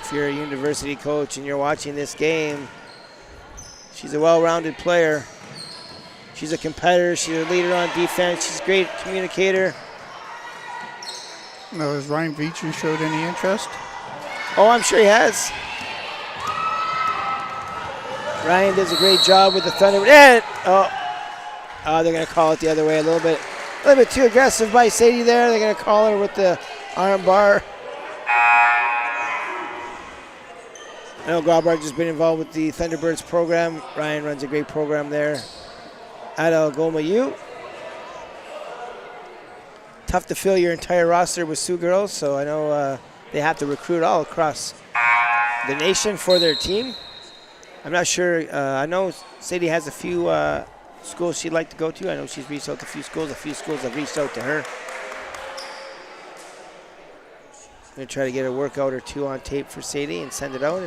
If you're a university coach and you're watching this game, she's a well-rounded player. She's a competitor. She's a leader on defense. She's a great communicator. Now, has Ryan Beecher showed any interest? Oh, I'm sure he has. Ryan does a great job with the Thunder. And, they're going to call it the other way a little bit too aggressive by Sadie there. They're going to call her with the arm bar. I know Graubarger has been involved with the Thunderbirds program. Ryan runs a great program there at Algoma U. Tough to fill your entire roster with Sioux girls, so I know they have to recruit all across the nation for their team. I'm not sure. I know Sadie has a few schools she'd like to go to. I know she's reached out to a few schools. A few schools have reached out to her. I'm going to try to get a workout or two on tape for Sadie and send it out.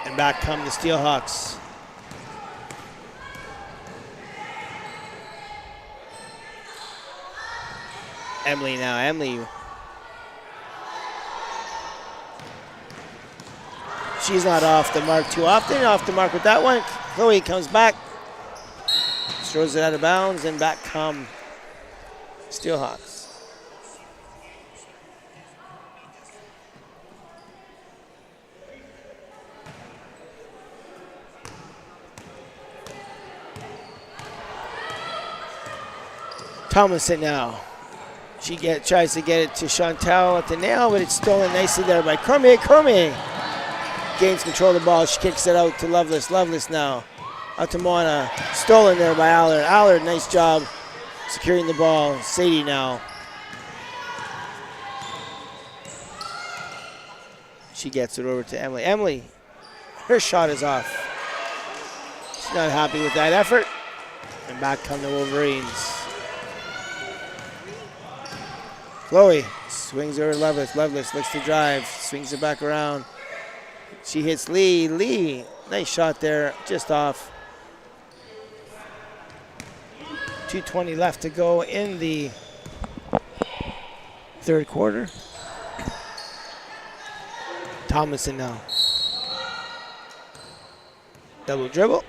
And back come the Steelhawks. Emily now. Emily. She's not off the mark too often. Off the mark with that one. Chloe comes back. Throws it out of bounds, and back come Steelhawks. Tomlinson now. She tries to get it to Chantal at the nail, but it's stolen nicely there by Cormier. Cormier gains control of the ball. She kicks it out to Lovelace. Lovelace now out to Moana. Stolen there by Allard. Allard, nice job securing the ball. Sadie now. She gets it over to Emily. Emily, her shot is off. She's not happy with that effort. And back come the Wolverines. Chloe swings over to Lovelace. Lovelace looks to drive, swings it back around. She hits Lee. Lee, nice shot there, just off. 2:20 left to go in the third quarter. Tomlinson now. Double dribble.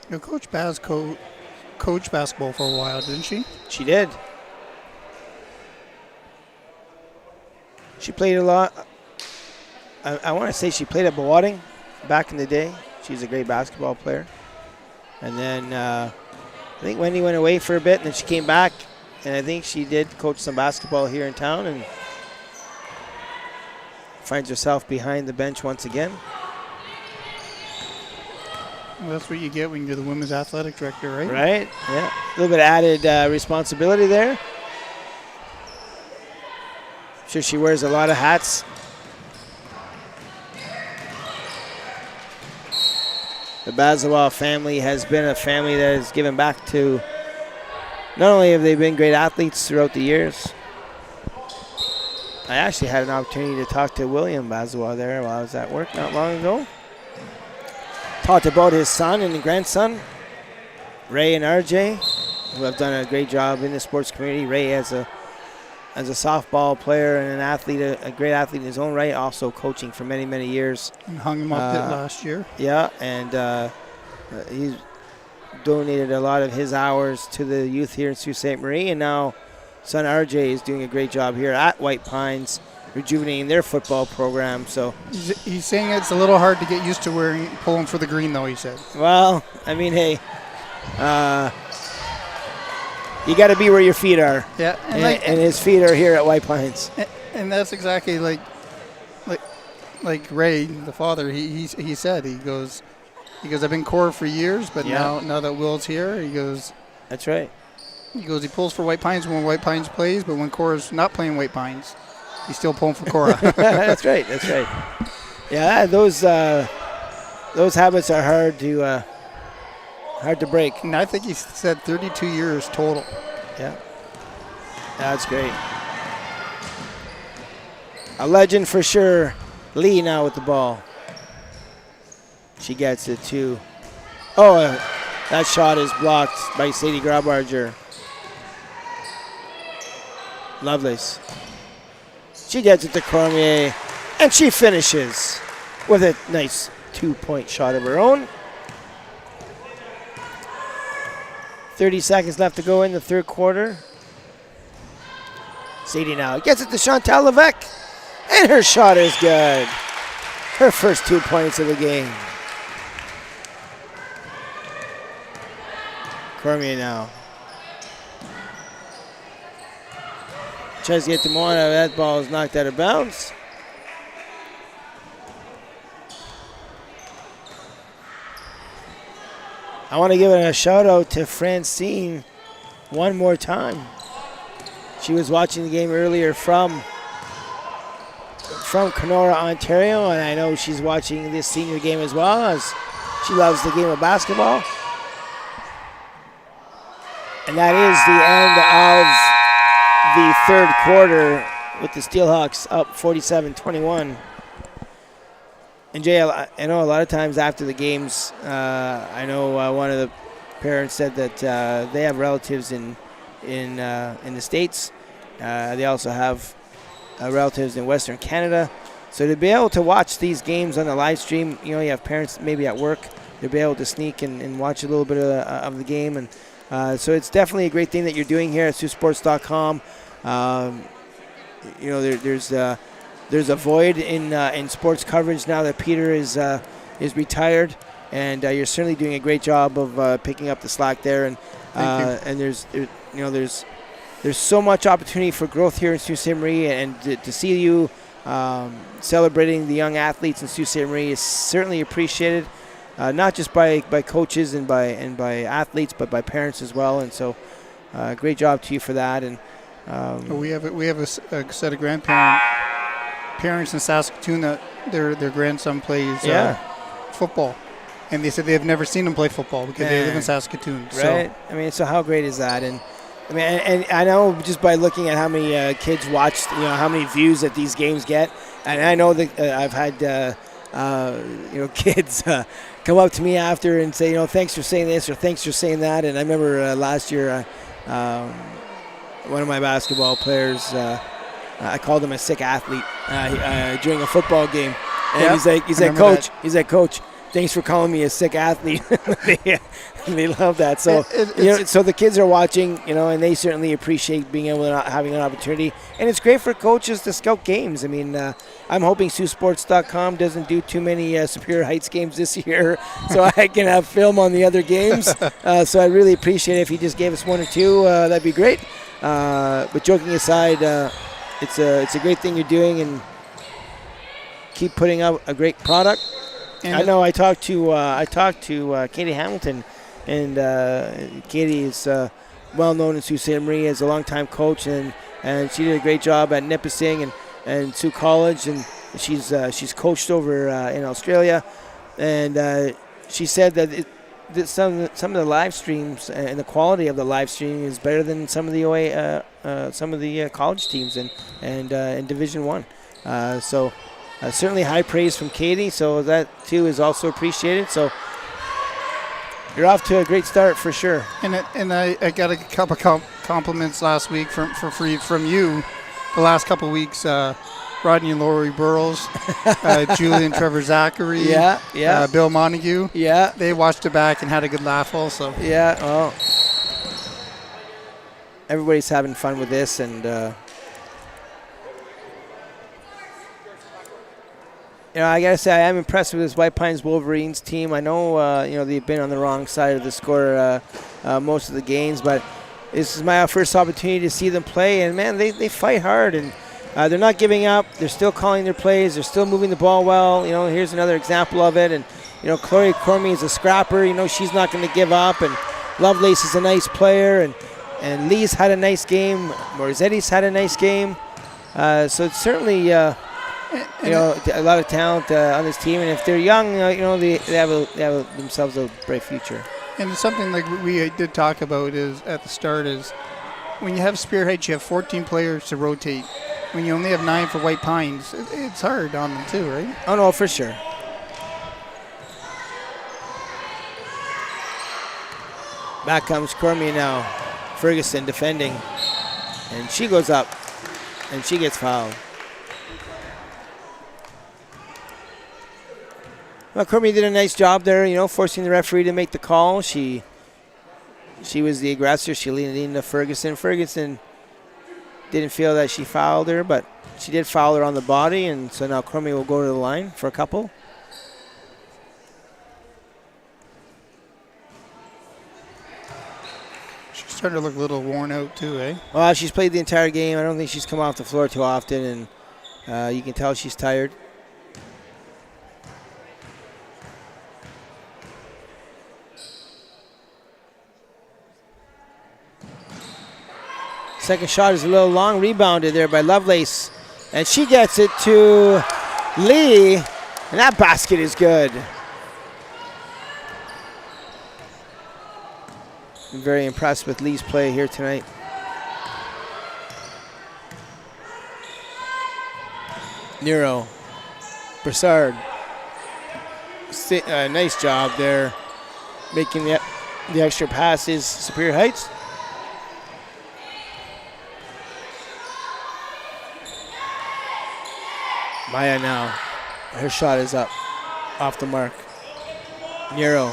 Your Coach Baz coached basketball for a while, didn't she? She did. She played a lot. I want to say she played at Bawading back in the day. She's a great basketball player. And then I think Wendy went away for a bit, and then she came back. And I think she did coach some basketball here in town and finds herself behind the bench once again. Well, that's what you get when you're the women's athletic director, right? Right, yeah. A little bit of added responsibility there. I'm sure she wears a lot of hats. The Bazawa family has been a family that has given back to, not only have they been great athletes throughout the years. I actually had an opportunity to talk to William Bazawa there while I was at work not long ago. Talked about his son and grandson, Ray and RJ, who have done a great job in the sports community. Ray as a softball player and an athlete, a great athlete in his own right, also coaching for many, many years. And hung him up last year. Yeah, and he's donated a lot of his hours to the youth here in Sault Ste. Marie, and now son RJ is doing a great job here at White Pines, rejuvenating their football program. So he's saying it's a little hard to get used to pulling for the green, though, he said. Well, I mean, hey, you got to be where your feet are. Yeah, and his feet are here at White Pines. And that's exactly like Ray, the father. He said he goes I've been core for years, but now that Will's here, he goes. That's right. He goes. He pulls for White Pines when White Pines plays, but when Cora's not playing White Pines, he's still pulling for Cora. That's right. That's right. Yeah, those habits are hard to break. And I think he said 32 years total. Yeah. That's great. A legend for sure. Lee now with the ball. She gets it to. That shot is blocked by Sadie Grabarger. Lovelace. She gets it to Cormier, and she finishes with a nice 2-point shot of her own. 30 seconds left to go in the third quarter. Sadie now gets it to Chantal Levesque, and her shot is good. Her first 2 points of the game. Cormier now. Tries to get to Moana. That ball is knocked out of bounds. I want to give a shout out to Francine one more time. She was watching the game earlier from Kenora, Ontario, and I know she's watching this senior game as well, as she loves the game of basketball. And that is the end of the third quarter with the Steelhawks up 47-21. And Jay, I know a lot of times after the games, I know one of the parents said that they have relatives in the States. They also have relatives in Western Canada. So to be able to watch these games on the live stream, you know, you have parents maybe at work, they'll be able to sneak and watch a little bit of the game. And so it's definitely a great thing that you're doing here at Saultsports.com. there's a void in sports coverage now that Peter is retired, and you're certainly doing a great job of picking up the slack there. And there's so much opportunity for growth here in Sault Ste. Marie, and to see you celebrating the young athletes in Sault Ste. Marie is certainly appreciated, not just by coaches and by athletes, but by parents as well. And so, great job to you for that. And we have a set of parents in Saskatoon that their grandson plays football, and they said they have never seen him play football because they live in Saskatoon. Right. So. So how great is that? And and I know just by looking at how many kids watch, how many views that these games get, and I know that I've had kids come up to me after and say, thanks for saying this or thanks for saying that. And I remember last year, one of my basketball players, I called him a sick athlete during a football game, and he's like, coach, thanks for calling me a sick athlete. They love that. So so the kids are watching, and they certainly appreciate being able to having an opportunity. And it's great for coaches to scout games. I mean, I'm hoping Saultsports.com doesn't do too many Superior Heights games this year, so I can have film on the other games. So I really appreciate it if you just gave us one or two. That'd be great. But joking aside, it's a great thing you're doing, and keep putting out a great product. And I know I talked to Katie Hamilton, and Katie is well known in Sault Ste. Marie as a longtime coach, and she did a great job at Nipissing and Sioux College, and she's coached over in Australia, and she said that some of the live streams and the quality of the live streaming is better than some of the college teams and in Division I. So. Certainly high praise from Katie, so that too is also appreciated. So you're off to a great start for sure. And I got a couple compliments last week from you. The last couple of weeks, Rodney and Lori Burrows, Julie and Trevor Zachary, Bill Montague. Yeah, they watched it back and had a good laugh also. Yeah, well, everybody's having fun with this, and. I gotta say I am impressed with this White Pines Wolverines team. I know they've been on the wrong side of the score most of the games, but this is my first opportunity to see them play, and man, they fight hard, and they're not giving up. They're still calling their plays. They're still moving the ball well. Here's another example of it. And Chloe Cormier is a scrapper. She's not going to give up. And Lovelace is a nice player, and Lee's had a nice game. Morizzetti's had a nice game. So it's certainly. A lot of talent on this team, and if they're young, they have themselves a bright future. And something like we did talk about is at the start is when you have Superior Heights, you have 14 players to rotate. When you only have 9 for White Pines, it's hard on them too, right? Oh no, for sure. Back comes Cormier now. Ferguson defending, and she goes up, and she gets fouled. Well, Cormier did a nice job there, forcing the referee to make the call. She was the aggressor. She leaned into Ferguson. Ferguson didn't feel that she fouled her, but she did foul her on the body, and so now Cormier will go to the line for a couple. She's starting to look a little worn out too, eh? Well, she's played the entire game. I don't think she's come off the floor too often, and you can tell she's tired. Second shot is a little long, rebounded there by Lovelace. And she gets it to Lee, and that basket is good. I'm very impressed with Lee's play here tonight. Nero, Broussard. Nice job there, making the extra passes. Superior Heights. Maya now, her shot is up, off the mark. Nero.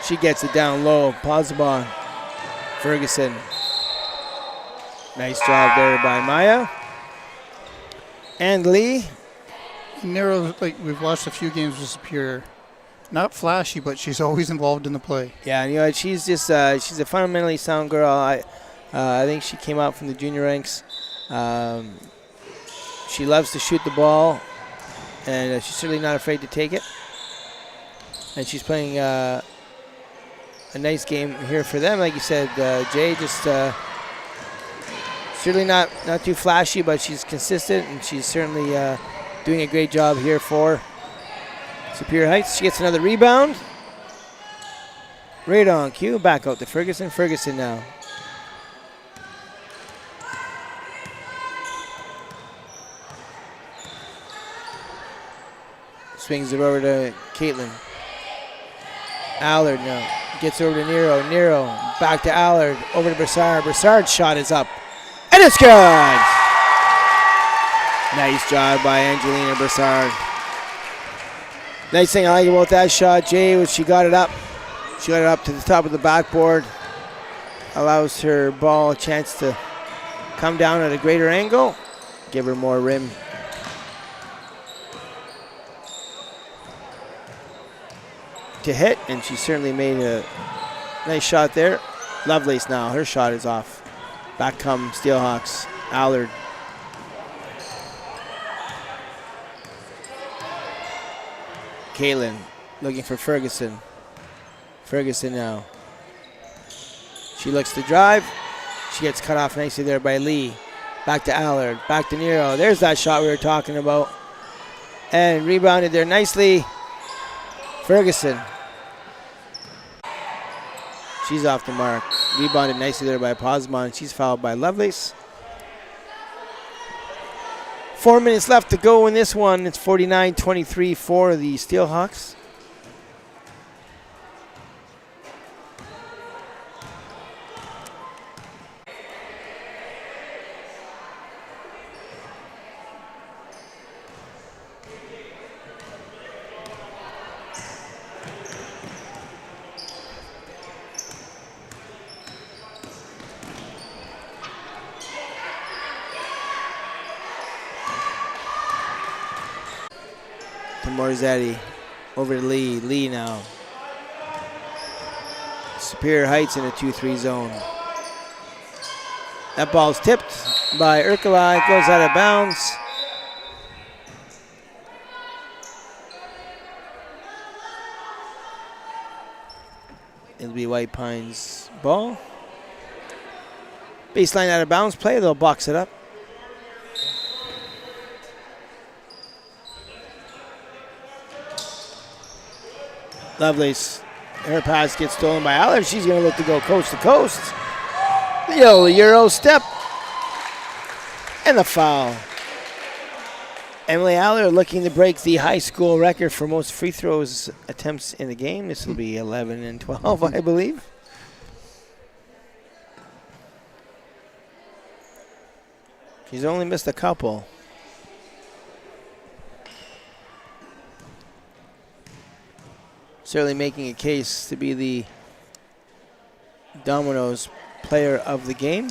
She gets it down low. Pazabon. Ferguson. Nice job there by Maya. And Lee. Nero, like we've watched a few games with Superior. Not flashy, but she's always involved in the play. Yeah, and you know, she's just she's a fundamentally sound girl. I think she came out from the junior ranks. She loves to shoot the ball, and she's certainly not afraid to take it. And she's playing a nice game here for them, like you said, Jay. Just certainly not too flashy, but she's consistent, and she's certainly doing a great job here for Superior Heights. She gets another rebound. Right on cue. Back out to Ferguson. Ferguson now. Swings it over to Caitlin. Allard now gets over to Nero. Nero back to Allard. Over to Broussard. Broussard's shot is up. And it's good! Nice job by Angelina Broussard. Nice thing I like about that shot, Jay, was she got it up. She got it up to the top of the backboard. Allows her ball a chance to come down at a greater angle. Give her more rim. To hit, and she certainly made a nice shot there. Lovelace now, her shot is off. Back come Steelhawks. Allard. Caitlin looking for Ferguson. Ferguson now. She looks to drive. She gets cut off nicely there by Lee. Back to Allard. Back to Nero. There's that shot we were talking about. And rebounded there nicely. Ferguson. She's off the mark. Rebounded nicely there by Posman. She's fouled by Lovelace. 4 minutes left to go in this one. It's 49-23 for the Steelhawks. Morzetti over to Lee. Lee now. Superior Heights in a 2-3 zone. That ball's tipped by Urkala. It goes out of bounds. It'll be White Pines ball. Baseline out of bounds play. They'll box it up. Lovelace, her pass gets stolen by Allard. She's going to look to go coast to coast. The old Euro step. And the foul. Emily Allard looking to break the high school record for most free throws attempts in the game. This will be 11 and 12, I believe. She's only missed a couple. Certainly making a case to be the Domino's player of the game.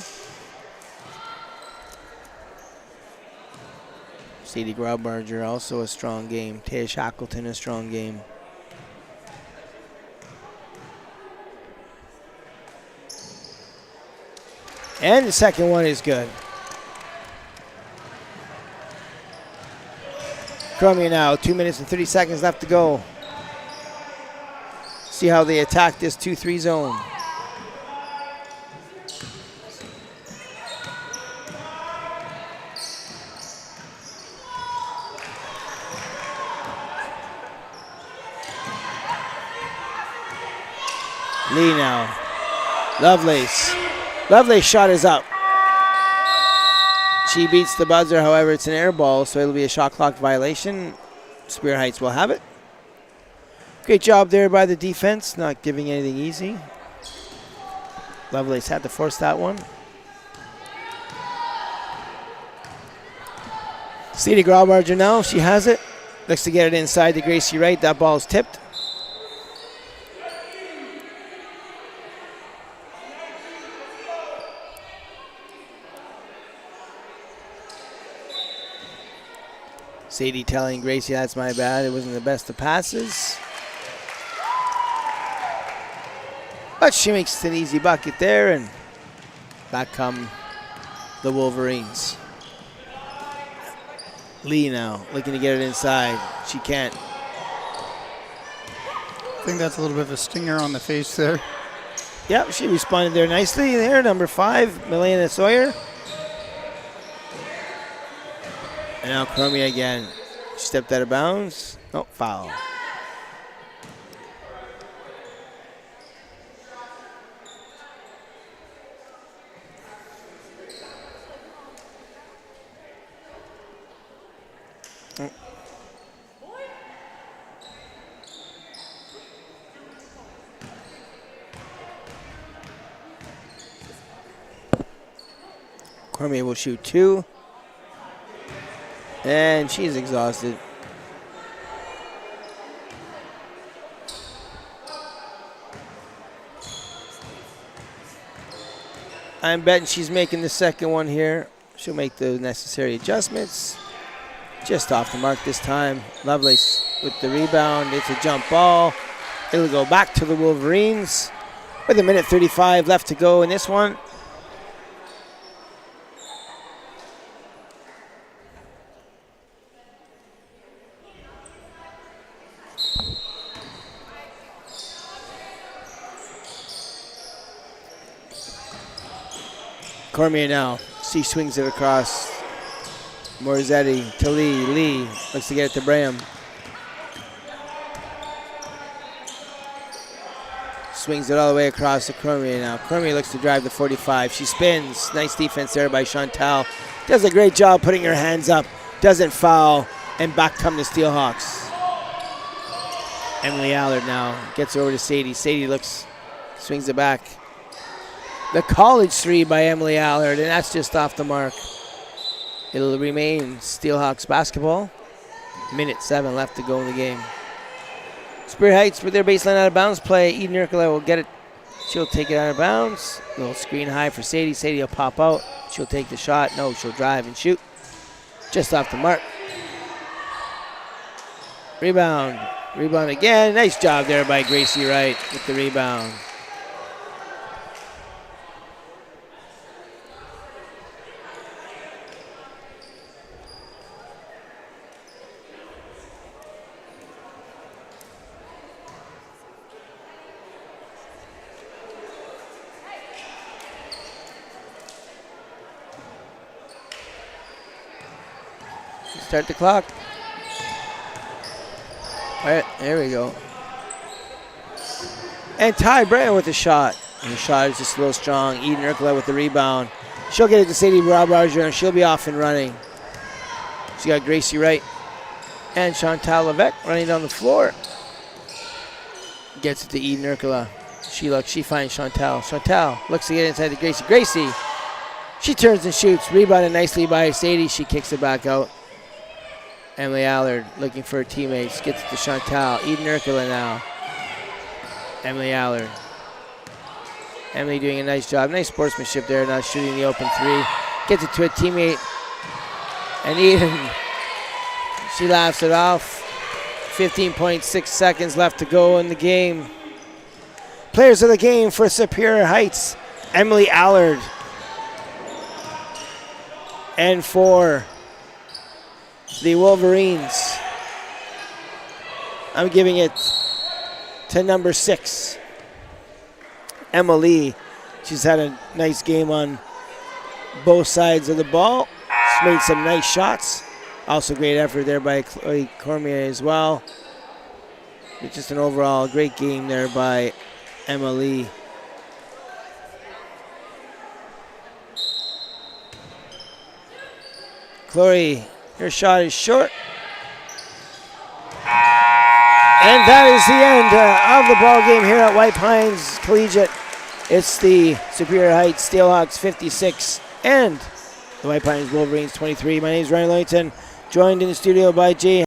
Sadie Graubarger also a strong game. Taya Shackleton a strong game. And the second one is good. Chromia now, 2 minutes and 30 seconds left to go. See how they attack this 2-3 zone. Lee now. Lovelace. Lovelace shot is up. She beats the buzzer, however, it's an air ball, so it'll be a shot clock violation. Superior Heights will have it. Great job there by the defense, not giving anything easy. Lovelace had to force that one. Sadie Graubarger now, she has it. Looks to get it inside to Gracie Wright. That ball's tipped. Sadie telling Gracie, that's my bad. It wasn't the best of passes. But she makes an easy bucket there, and back come the Wolverines. Lee now looking to get it inside. She can't. I think that's a little bit of a stinger on the face there. Yep, she responded there nicely there. Number 5, Milena Sawyer. And now Cormier again. She stepped out of bounds. Oh, foul. Cormier will shoot 2. And she's exhausted. I'm betting she's making the second one here. She'll make the necessary adjustments. Just off the mark this time. Lovelace with the rebound. It's a jump ball. It'll go back to the Wolverines with 1:35 left to go in this one. Cormier now. She swings it across. Morzetti to Lee. Lee looks to get it to Braham. Swings it all the way across to Cormier now. Cormier looks to drive the 45. She spins. Nice defense there by Chantal. Does a great job putting her hands up. Doesn't foul. And back come the Steelhawks. Emily Allard now gets over to Sadie. Sadie swings it back. The college 3 by Emily Allard, and that's just off the mark. It'll remain Steelhawks basketball. 1:07 left to go in the game. Superior Heights with their baseline out of bounds play. Eden Urkela will get it. She'll take it out of bounds. Little screen high for Sadie. Sadie will pop out. She'll take the shot. No, she'll drive and shoot. Just off the mark. Rebound. Rebound again. Nice job there by Gracie Wright with the rebound. Start the clock. All right, there we go. And Ty Brea with the shot. And the shot is just a little strong. Eden Urkela with the rebound. She'll get it to Sadie Roger, and she'll be off and running. She got Gracie Wright and Chantal Levesque running down the floor. Gets it to Eden Urkela. She finds Chantal. Chantal looks to get inside to Gracie. Gracie, she turns and shoots. Rebounded nicely by Sadie. She kicks it back out. Emily Allard looking for her teammates. Gets it to Chantal. Eden Urkela now. Emily Allard. Emily doing a nice job. Nice sportsmanship there, not shooting the open 3. Gets it to a teammate. And Eden, she laughs it off. 15.6 seconds left to go in the game. Players of the game for Superior Heights, Emily Allard. And for the Wolverines, I'm giving it to number 6, Emma Lee. She's had a nice game on both sides of the ball. She's made some nice shots. Also great effort there by Chloe Cormier as well. It's just an overall great game there by Emma Lee. Chloe, her shot is short. And that is the end of the ball game here at White Pines Collegiate. It's the Superior Heights Steelhawks 56 and the White Pines Wolverines 23. My name is Ryan Lillington, joined in the studio by Jay